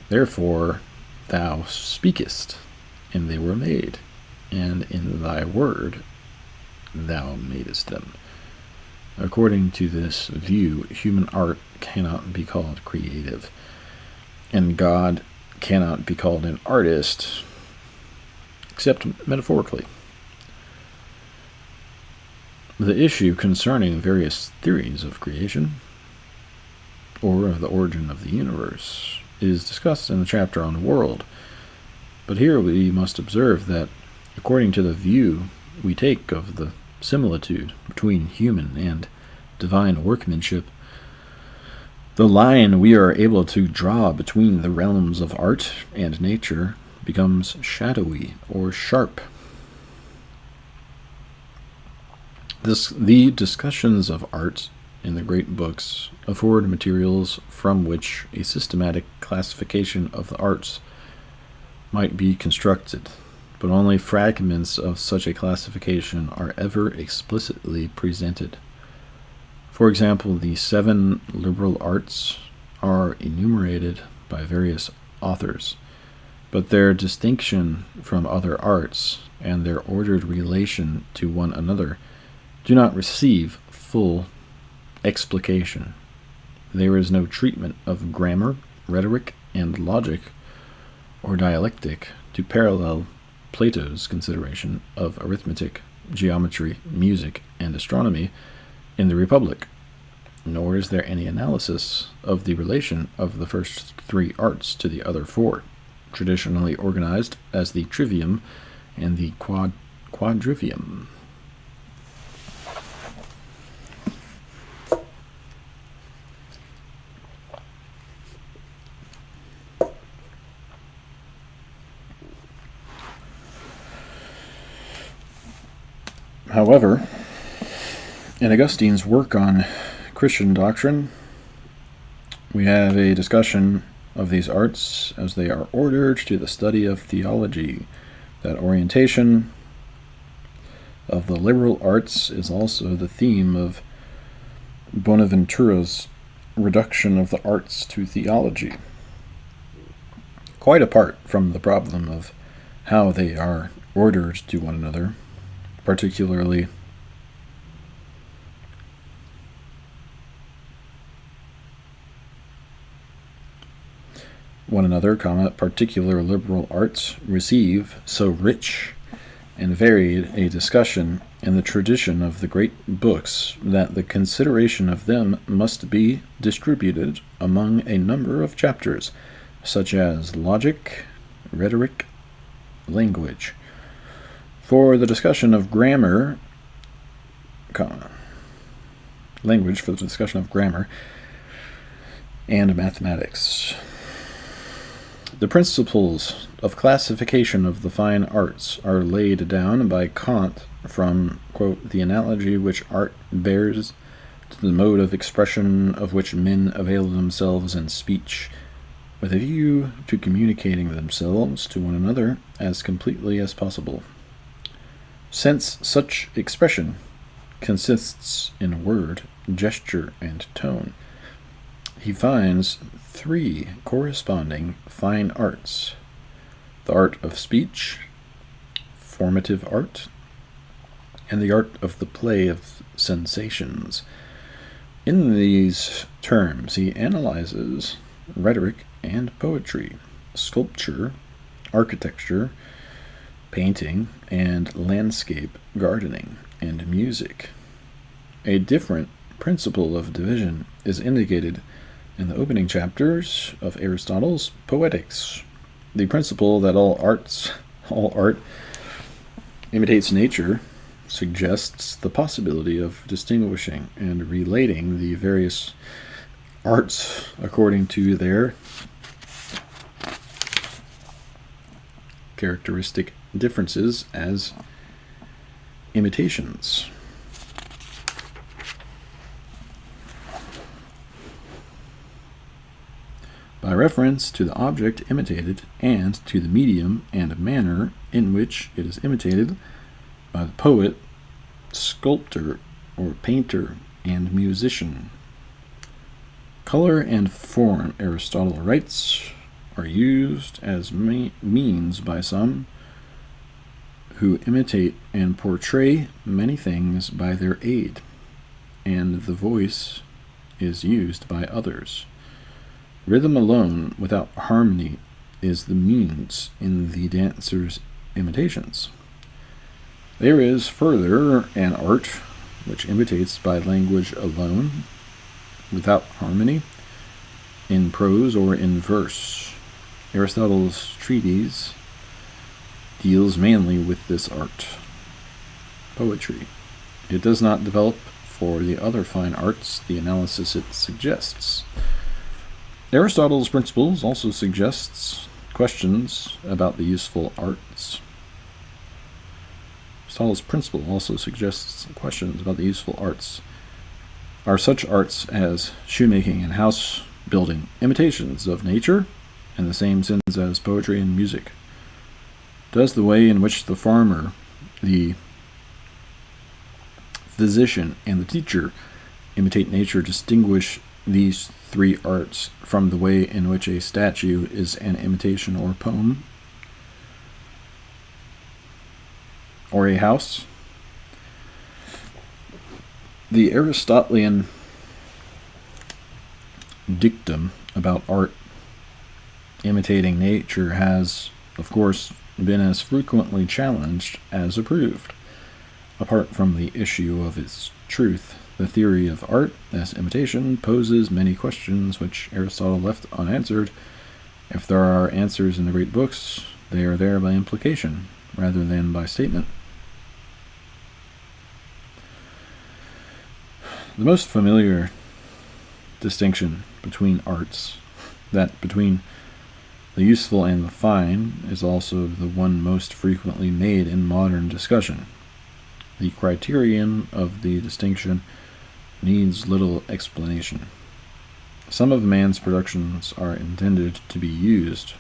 Therefore thou speakest, and they were made, and in thy word thou madest them. According to this view, human art cannot be called creative, and God cannot be called an artist, except metaphorically. The issue concerning various theories of creation, or of the origin of the universe, is discussed in the chapter on the world, but here we must observe that, according to the view we take of the similitude between human and divine workmanship, the line we are able to draw between the realms of art and nature becomes shadowy or sharp. The discussions of art in the great books afford materials from which a systematic classification of the arts might be constructed, but only fragments of such a classification are ever explicitly presented. For example, the 7 liberal arts are enumerated by various authors, but their distinction from other arts and their ordered relation to one another do not receive full explication. There is no treatment of grammar, rhetoric, and logic, or dialectic, to parallel Plato's consideration of arithmetic, geometry, music, and astronomy in the Republic, nor is there any analysis of the relation of the first three arts to the other four, traditionally organized as the trivium and the quadrivium. However, in Augustine's work on Christian doctrine, we have a discussion of these arts as they are ordered to the study of theology. That orientation of the liberal arts is also the theme of Bonaventura's reduction of the arts to theology, quite apart from the problem of how they are ordered to one another, particularly particular liberal arts receive so rich and varied a discussion in the tradition of the great books that the consideration of them must be distributed among a number of chapters, such as logic, rhetoric, language. For the discussion of grammar, language for the discussion of grammar and mathematics. The principles of classification of the fine arts are laid down by Kant from, quote, the analogy which art bears to the mode of expression of which men avail themselves in speech, with a view to communicating themselves to one another as completely as possible. Since such expression consists in word, gesture, and tone, he finds three corresponding fine arts: the art of speech, formative art, and the art of the play of sensations. In these terms, he analyzes rhetoric and poetry, sculpture, architecture, painting, and landscape gardening, and music. A different principle of division is indicated in the opening chapters of Aristotle's Poetics. The principle that all art imitates nature suggests the possibility of distinguishing and relating the various arts according to their characteristic differences as imitations. By reference to the object imitated and to the medium and manner in which it is imitated by the poet, sculptor, or painter, and musician. Color and form, Aristotle writes, are used as means by some who imitate and portray many things by their aid, and the voice is used by others. Rhythm alone, without harmony, is the means in the dancer's imitations. There is further an art which imitates by language alone, without harmony, in prose or in verse. Aristotle's treatise deals mainly with this art, poetry. It does not develop for the other fine arts the analysis it suggests. Aristotle's principles also suggests questions about the useful arts. Aristotle's principle also suggests questions about the useful arts. Are such arts as shoemaking and house building imitations of nature in the same sense as poetry and music? Does the way in which the farmer, the physician, and the teacher imitate nature distinguish these three arts from the way in which a statue is an imitation or poem, or a house? The Aristotelian dictum about art imitating nature has, of course, been as frequently challenged as approved. Apart from the issue of its truth, the theory of art as imitation poses many questions which Aristotle left unanswered. If there are answers in the great books, they are there by implication, rather than by statement. The most familiar distinction between arts, that between the useful and the fine, is also the one most frequently made in modern discussion. The criterion of the distinction needs little explanation. Some of man's productions are intended to be used,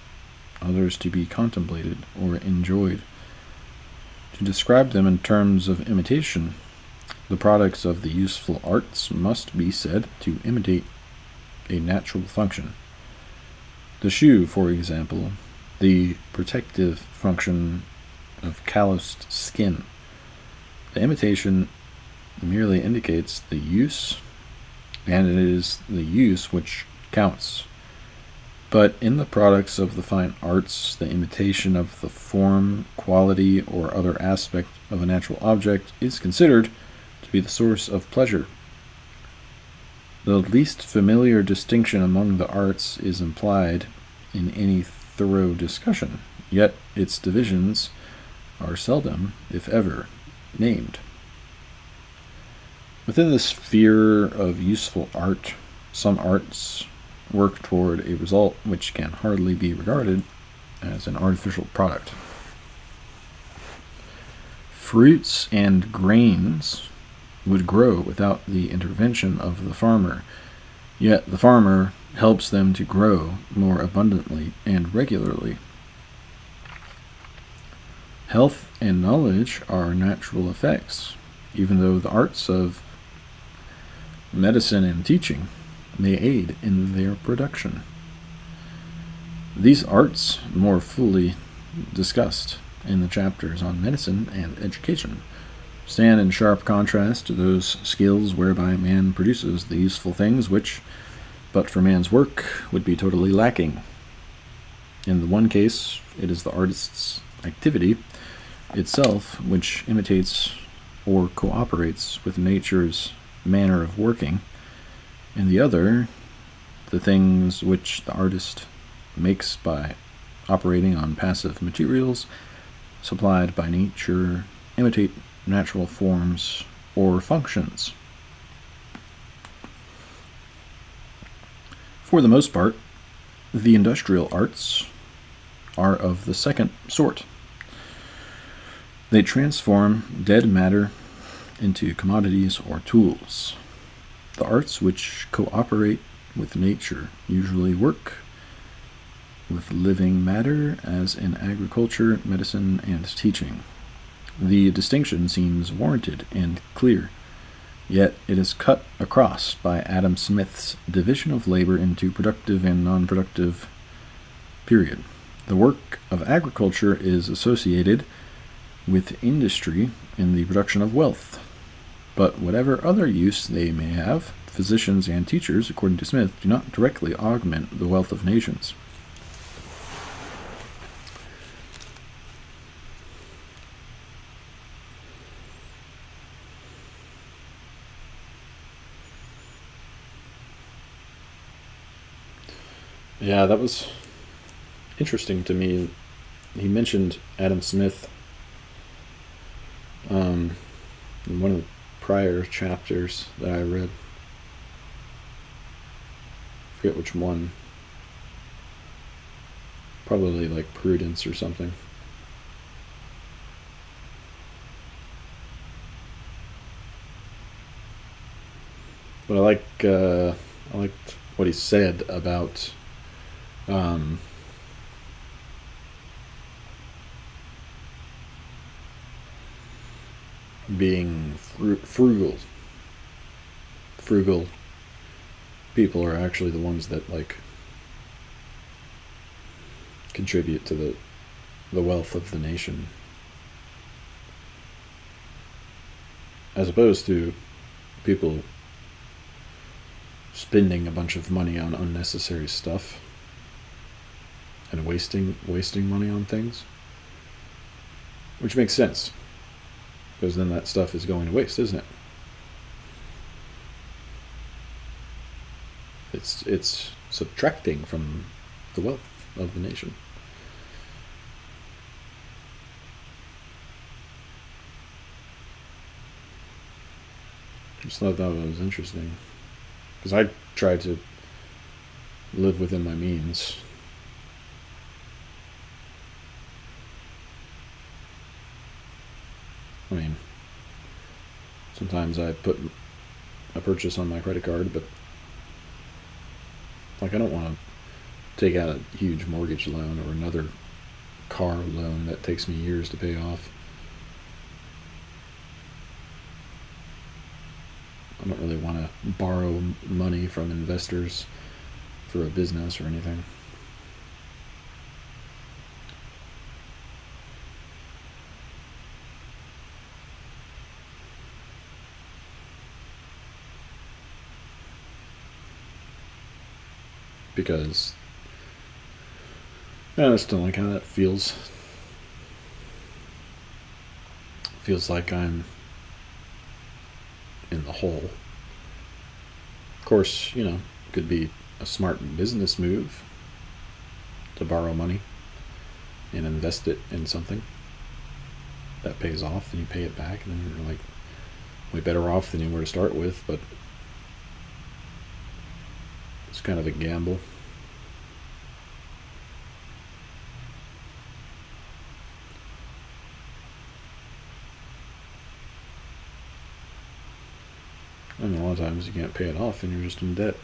others to be contemplated or enjoyed. To describe them in terms of imitation, the products of the useful arts must be said to imitate a natural function. The shoe, for example, the protective function of calloused skin. The imitation merely indicates the use, and it is the use which counts. But in the products of the fine arts, the imitation of the form, quality, or other aspect of a natural object is considered to be the source of pleasure. The least familiar distinction among the arts is implied in any thorough discussion, yet its divisions are seldom, if ever, named. Within the sphere of useful art, some arts work toward a result which can hardly be regarded as an artificial product. Fruits and grains would grow without the intervention of the farmer, yet the farmer helps them to grow more abundantly and regularly. Health and knowledge are natural effects, even though the arts of medicine and teaching may aid in their production. These arts, more fully discussed in the chapters on medicine and education, stand in sharp contrast to those skills whereby man produces the useful things which, but for man's work, would be totally lacking. In the one case, it is the artist's activity itself which imitates or cooperates with nature's manner of working. In the other, the things which the artist makes by operating on passive materials supplied by nature imitate natural forms or functions. For the most part, the industrial arts are of the second sort. They transform dead matter into commodities or tools. The arts which cooperate with nature usually work with living matter, as in agriculture, medicine, and teaching. The distinction seems warranted and clear, yet it is cut across by Adam Smith's division of labor into productive and non-productive period. The work of agriculture is associated with industry in the production of wealth, but whatever other use they may have, physicians and teachers, according to Smith, do not directly augment the wealth of nations. Yeah, that was interesting to me. He mentioned Adam Smith in one of the prior chapters that I read. I forget which one. Probably like Prudence or something. But I liked what he said about being frugal. Frugal people are actually the ones that like contribute to the wealth of the nation, as opposed to people spending a bunch of money on unnecessary stuff and wasting money on things, which makes sense. Because then that stuff is going to waste, isn't it? It's subtracting from the wealth of the nation. Just thought that was interesting. Because I try to live within my means. I mean, sometimes I put a purchase on my credit card, but like I don't want to take out a huge mortgage loan or another car loan that takes me years to pay off. I don't really want to borrow money from investors for a business or anything. Because I just don't like how that feels. Feels like I'm in the hole. Of course, it could be a smart business move to borrow money and invest it in something that pays off, then you pay it back, and then you're like way better off than you were to start with, but it's kind of a gamble. And a lot of times you can't pay it off and you're just in debt.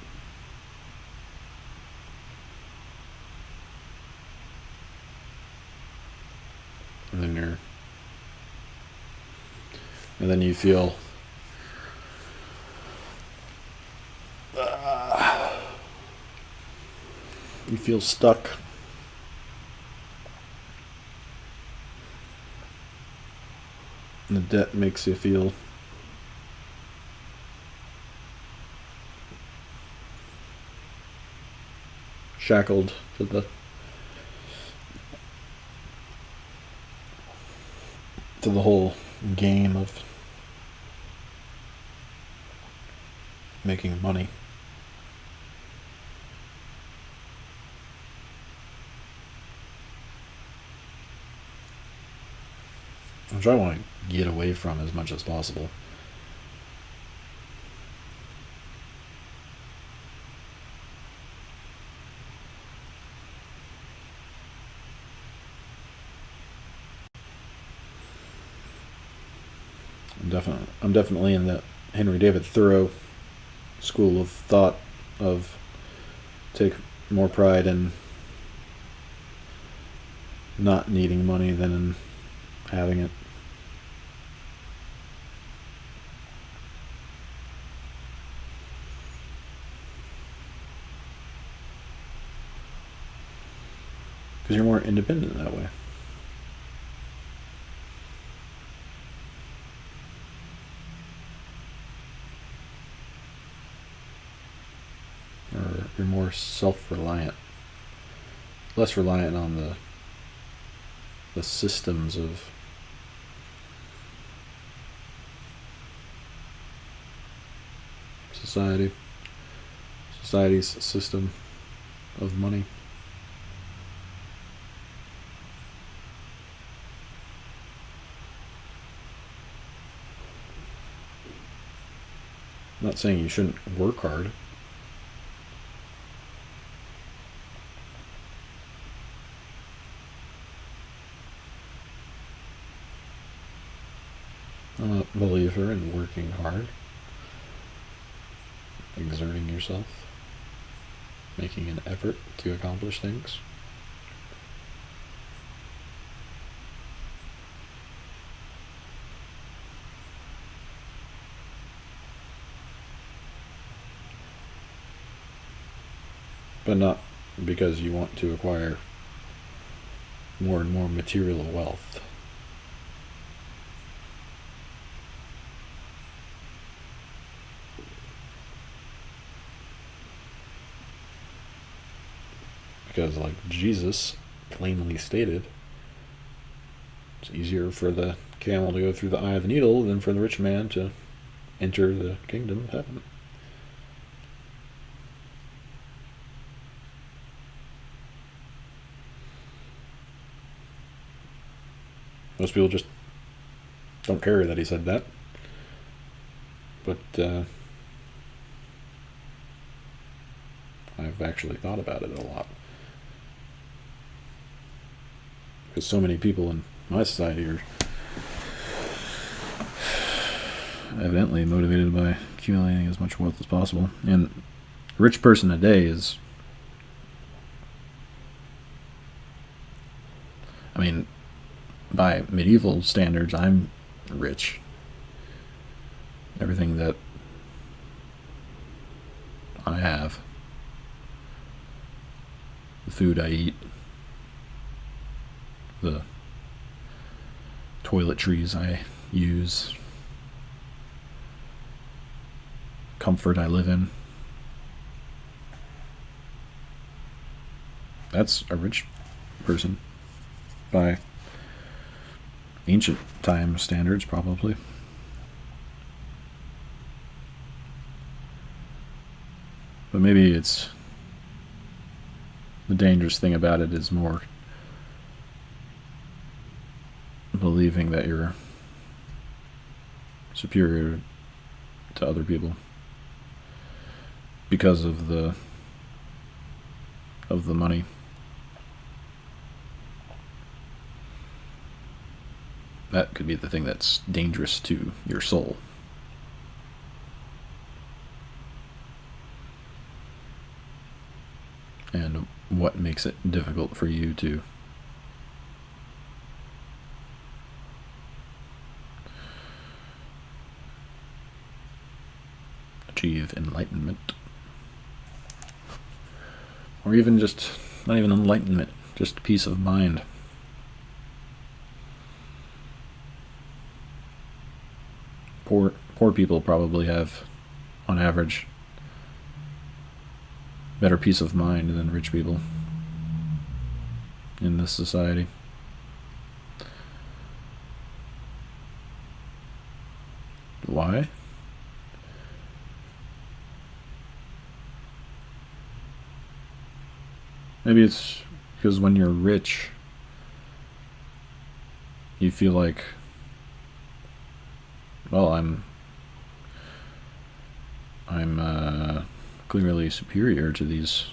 And then you feel stuck. And the debt makes you feel shackled to the whole game of making money. Which I want to get away from as much as possible. I'm definitely in the Henry David Thoreau school of thought of take more pride in not needing money than in having it. Because you're more independent that way. Or you're more self-reliant. Less reliant on the systems of society's system of money. I'm not saying you shouldn't work hard. I'm a believer in working hard, exerting yourself, making an effort to accomplish things. But not because you want to acquire more and more material wealth. Because, like Jesus plainly stated, it's easier for the camel to go through the eye of the needle than for the rich man to enter the kingdom of heaven. Most people just don't care that he said that. But I've actually thought about it a lot. Because so many people in my society are evidently motivated by accumulating as much wealth as possible. And a rich person today is, I mean, by medieval standards, I'm rich. Everything that I have, the food I eat, the toiletries I use, comfort I live in, that's a rich person by ancient time standards, probably. But maybe it's the dangerous thing about it is more believing that you're superior to other people because of the money. That could be the thing that's dangerous to your soul. And what makes it difficult for you to achieve enlightenment. Or even just, not even enlightenment, just peace of mind. Poor people probably have, on average, better peace of mind than rich people in this society. Why? Maybe it's because when you're rich, you feel like, well, I'm clearly superior to these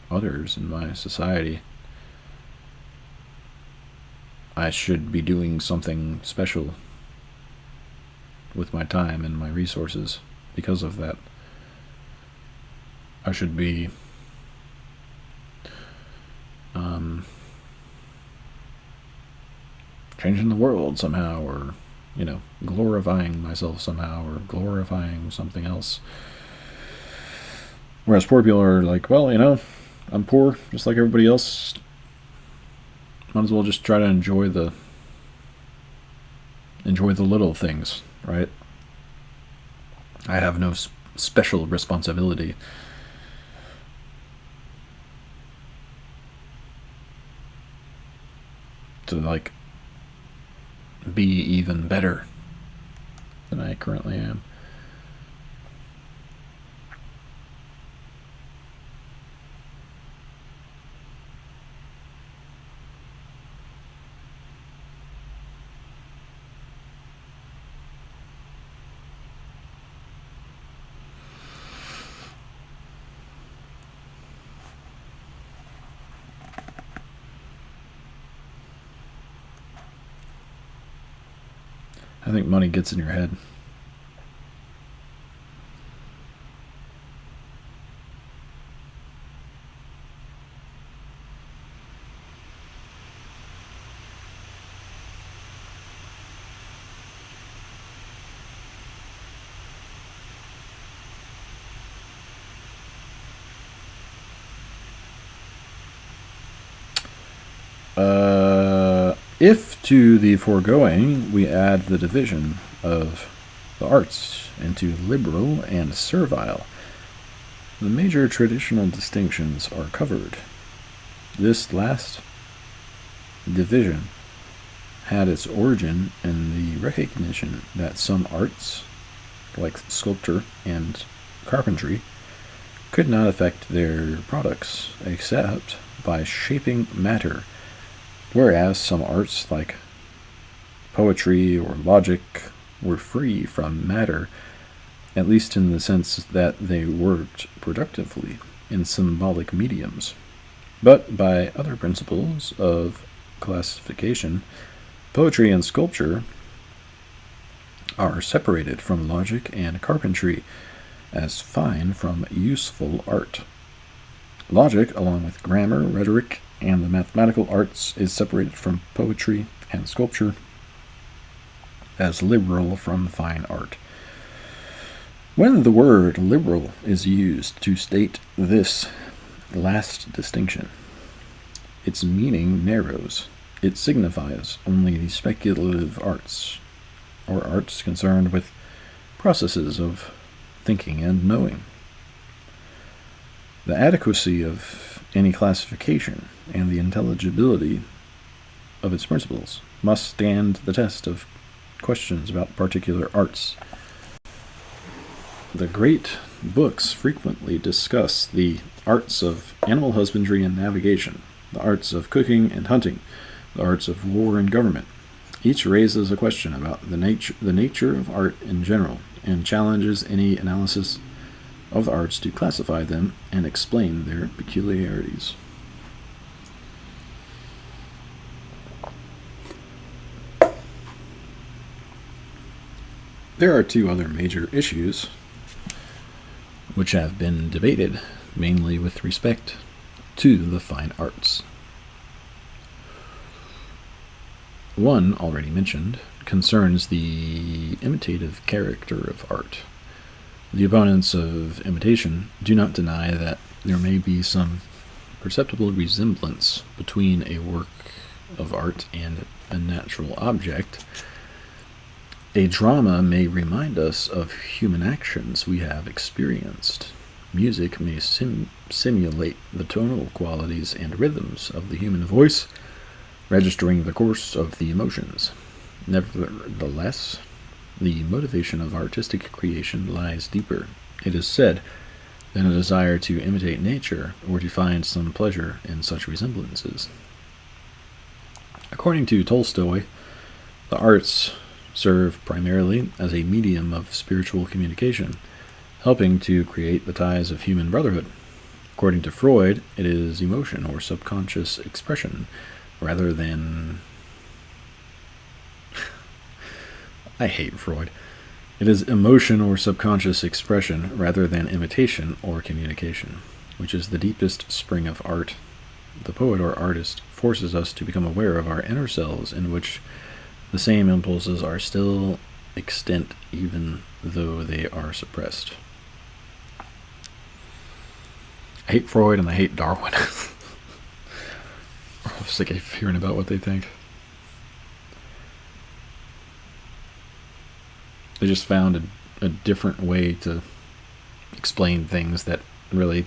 others in my society. I should be doing something special with my time and my resources because of that. I should be changing the world somehow, or glorifying myself somehow, or glorifying something else. Whereas poor people are like, well, I'm poor just like everybody else. Might as well just try to enjoy the little things, right? I have no special responsibility to be even better than I currently am. I think money gets in your head. If to the foregoing we add the division of the arts into liberal and servile, the major traditional distinctions are covered. This last division had its origin in the recognition that some arts, like sculpture and carpentry, could not affect their products except by shaping matter, whereas some arts, like poetry or logic, were free from matter, at least in the sense that they worked productively in symbolic mediums. But by other principles of classification, poetry and sculpture are separated from logic and carpentry as fine from useful art. Logic, along with grammar, rhetoric, and the mathematical arts, is separated from poetry and sculpture as liberal from fine art. When the word liberal is used to state this last distinction, its meaning narrows. It signifies only the speculative arts, or arts concerned with processes of thinking and knowing. The adequacy of any classification and the intelligibility of its principles must stand the test of questions about particular arts. The great books frequently discuss the arts of animal husbandry and navigation, the arts of cooking and hunting, the arts of war and government. Each raises a question about the nature of art in general, and challenges any analysis of the arts to classify them and explain their peculiarities. There are two other major issues which have been debated, mainly with respect to the fine arts. One, already mentioned, concerns the imitative character of art. The opponents of imitation do not deny that there may be some perceptible resemblance between a work of art and a natural object. A drama may remind us of human actions we have experienced. Music may simulate the tonal qualities and rhythms of the human voice, registering the course of the emotions. Nevertheless, the motivation of artistic creation lies deeper, it is said, than a desire to imitate nature or to find some pleasure in such resemblances. According to Tolstoy, the arts serve primarily as a medium of spiritual communication, helping to create the ties of human brotherhood. According to Freud, it is emotion or subconscious expression rather than... I hate Freud. It is emotion or subconscious expression rather than imitation or communication, which is the deepest spring of art. The poet or artist forces us to become aware of our inner selves, in which the same impulses are still extant even though they are suppressed. I hate Freud and I hate Darwin. I'm sick of hearing about what they think. They just found a different way to explain things that really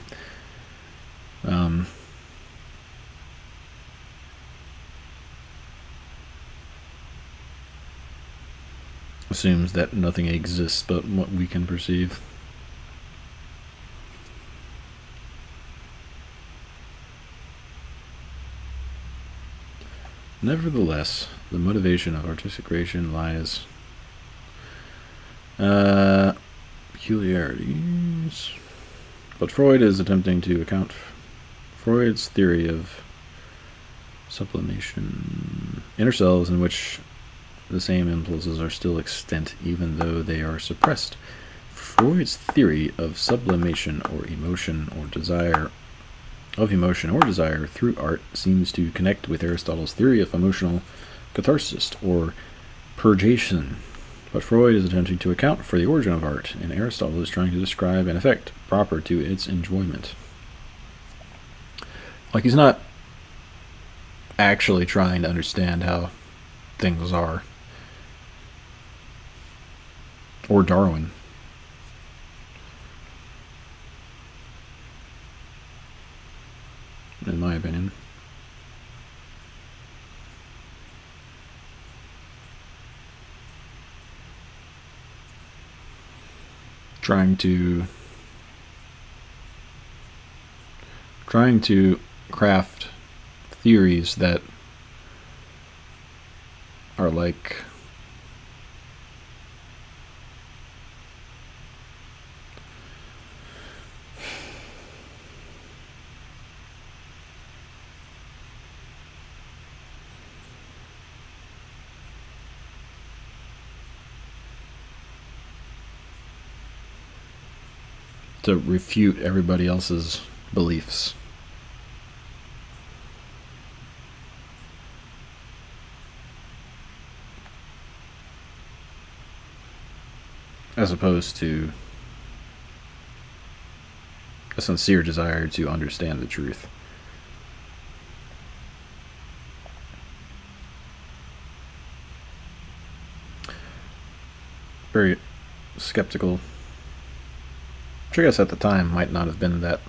assumes that nothing exists but what we can perceive. Nevertheless, the motivation of artistic creation lies peculiarities. But Freud is attempting to account Freud's theory of sublimation, inner selves in which the same impulses are still extant even though they are suppressed. Freud's theory of sublimation or emotion or desire through art seems to connect with Aristotle's theory of emotional catharsis or purgation. But Freud is attempting to account for the origin of art, and Aristotle is trying to describe an effect proper to its enjoyment. Like, he's not actually trying to understand how things are. Or Darwin. In my opinion. trying to craft theories that are like to refute everybody else's beliefs. As opposed to a sincere desire to understand the truth. Very skeptical, which I guess at the time might not have been that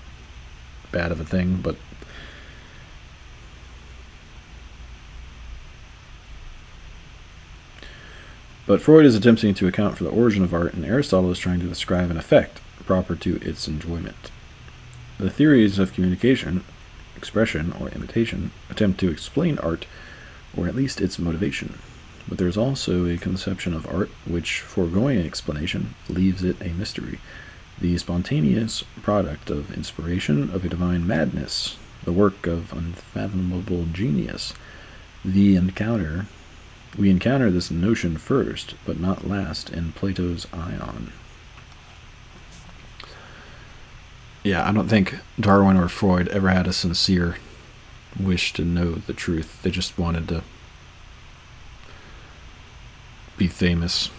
bad of a thing, but Freud is attempting to account for the origin of art, and Aristotle is trying to describe an effect proper to its enjoyment. The theories of communication, expression, or imitation attempt to explain art, or at least its motivation. But there is also a conception of art which, foregoing explanation, leaves it a mystery, the spontaneous product of inspiration, of a divine madness, the work of unfathomable genius. We encounter this notion first, but not last, in Plato's Ion. Yeah, I don't think Darwin or Freud ever had a sincere wish to know the truth. They just wanted to be famous.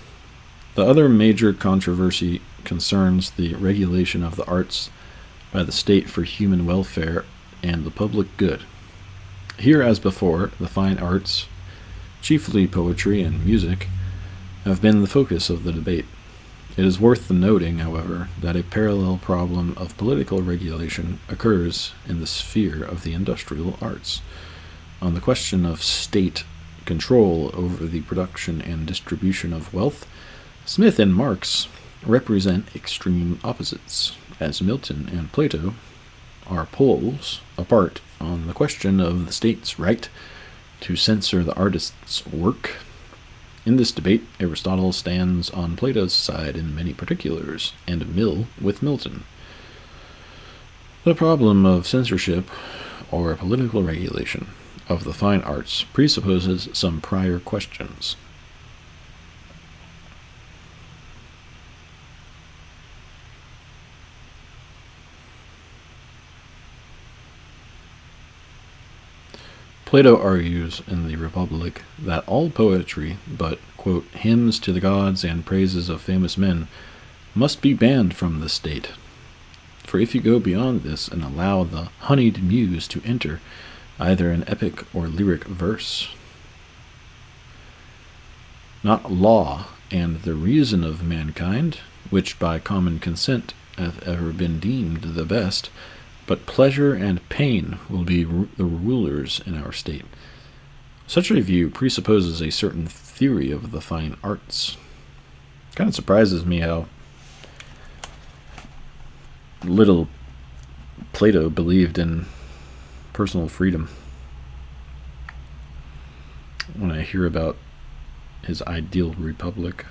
The other major controversy concerns the regulation of the arts by the state for human welfare and the public good. Here, as before, the fine arts, chiefly poetry and music, have been the focus of the debate. It is worth the noting, however, that a parallel problem of political regulation occurs in the sphere of the industrial arts. On the question of state control over the production and distribution of wealth, Smith and Marx represent extreme opposites, as Milton and Plato are poles apart on the question of the state's right to censor the artist's work. In this debate, Aristotle stands on Plato's side in many particulars, and Mill with Milton. The problem of censorship, or political regulation, of the fine arts presupposes some prior questions. Plato argues in the Republic that all poetry but, quote, hymns to the gods and praises of famous men must be banned from the state. For if you go beyond this and allow the honeyed muse to enter either in epic or lyric verse, not law and the reason of mankind, which by common consent hath ever been deemed the best, but pleasure and pain will be the rulers in our state. Such a view presupposes a certain theory of the fine arts. It kind of surprises me how little Plato believed in personal freedom when I hear about his ideal republic.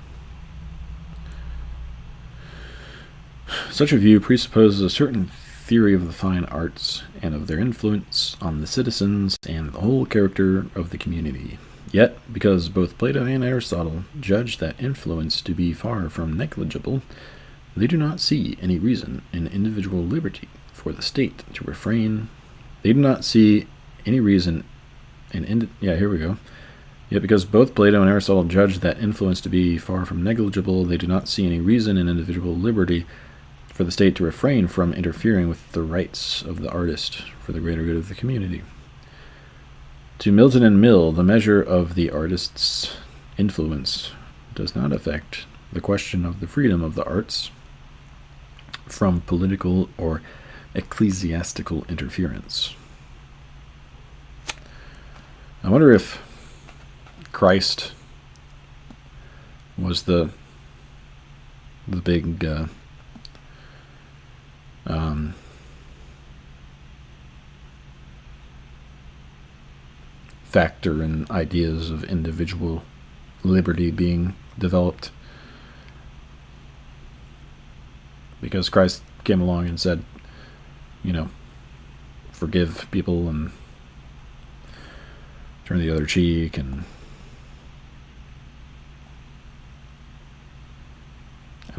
Such a view presupposes a certain theory of the fine arts and of their influence on the citizens and the whole character of the community. Yet, because both Plato and Aristotle judge that influence to be far from negligible, they do not see any reason in individual liberty for the state to refrain. They do not see any reason in Yet because both Plato and Aristotle judge that influence to be far from negligible, they do not see any reason in individual liberty for the state to refrain from interfering with the rights of the artist for the greater good of the community. To Milton and Mill, the measure of the artist's influence does not affect the question of the freedom of the arts from political or ecclesiastical interference. I wonder if Christ was the big factor in ideas of individual liberty being developed. Because Christ came along and said, forgive people and turn the other cheek and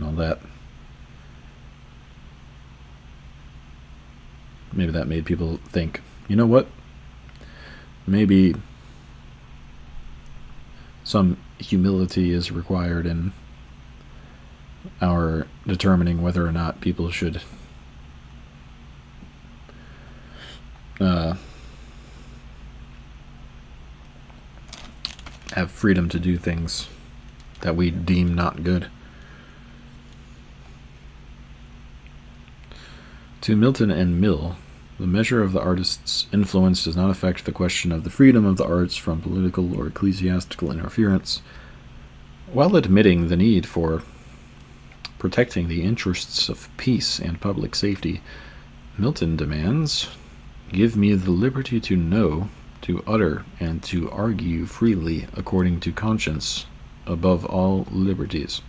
all that. Maybe that made people think, you know what? Maybe some humility is required in our determining whether or not people should have freedom to do things that we deem not good. To Milton and Mill, the measure of the artist's influence does not affect the question of the freedom of the arts from political or ecclesiastical interference, while admitting the need for protecting the interests of peace and public safety. Milton demands, "Give me the liberty to know, to utter, and to argue freely according to conscience, above all liberties."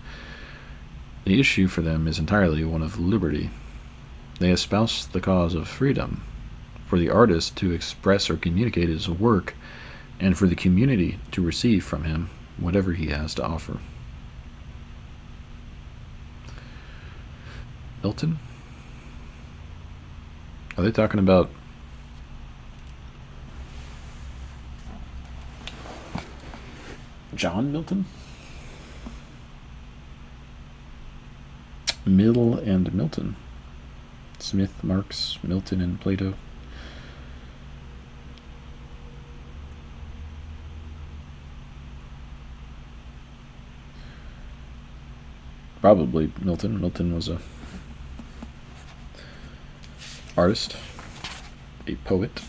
The issue for them is entirely one of liberty. They espouse the cause of freedom, for the artist to express or communicate his work, and for the community to receive from him whatever he has to offer. Milton? Are they talking about John Milton? Mill and Milton. Smith, Marx, Milton, and Plato. Probably Milton. Milton was a artist, a poet.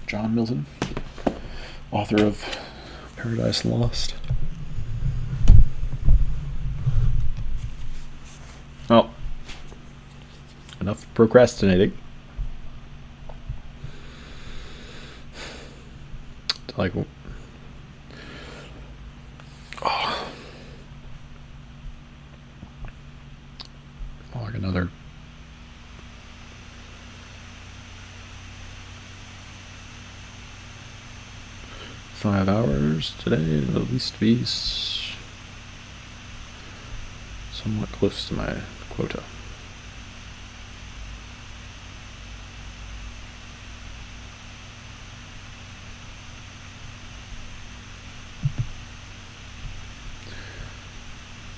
John Milton, author of Paradise Lost. Well, enough procrastinating. Like another 5 hours today, at least be somewhat close to my quota.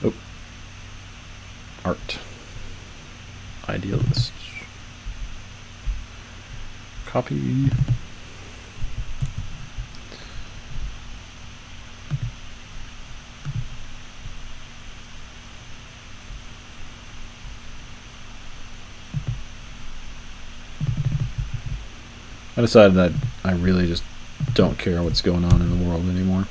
Oh, art. Idealist. Copy. I decided that I really just don't care what's going on in the world anymore.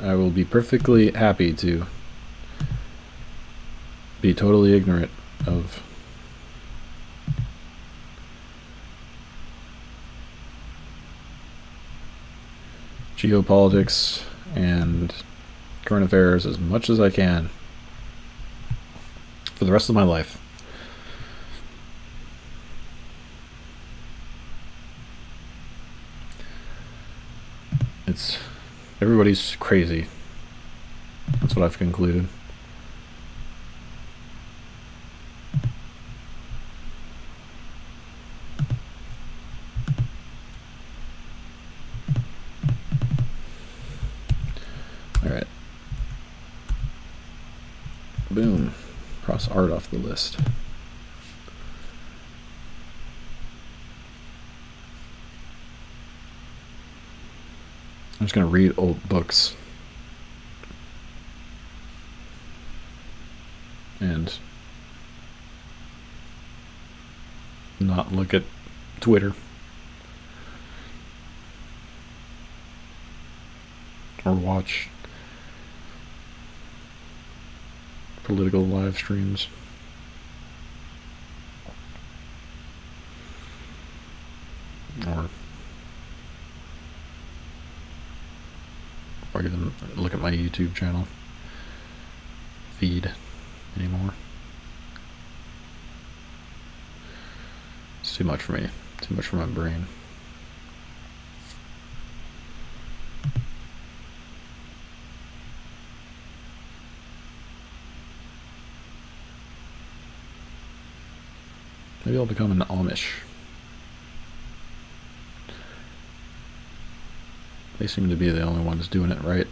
I will be perfectly happy to be totally ignorant of geopolitics and current affairs as much as I can for the rest of my life. Everybody's crazy. That's what I've concluded. Alright. Boom. Process. cross art off the list. I'm just going to read old books and not look at Twitter or watch political live streams. Or even look at my YouTube channel feed anymore. It's too much for me. Too much for my brain. Maybe I'll become an Amish. They seem to be the only ones doing it right.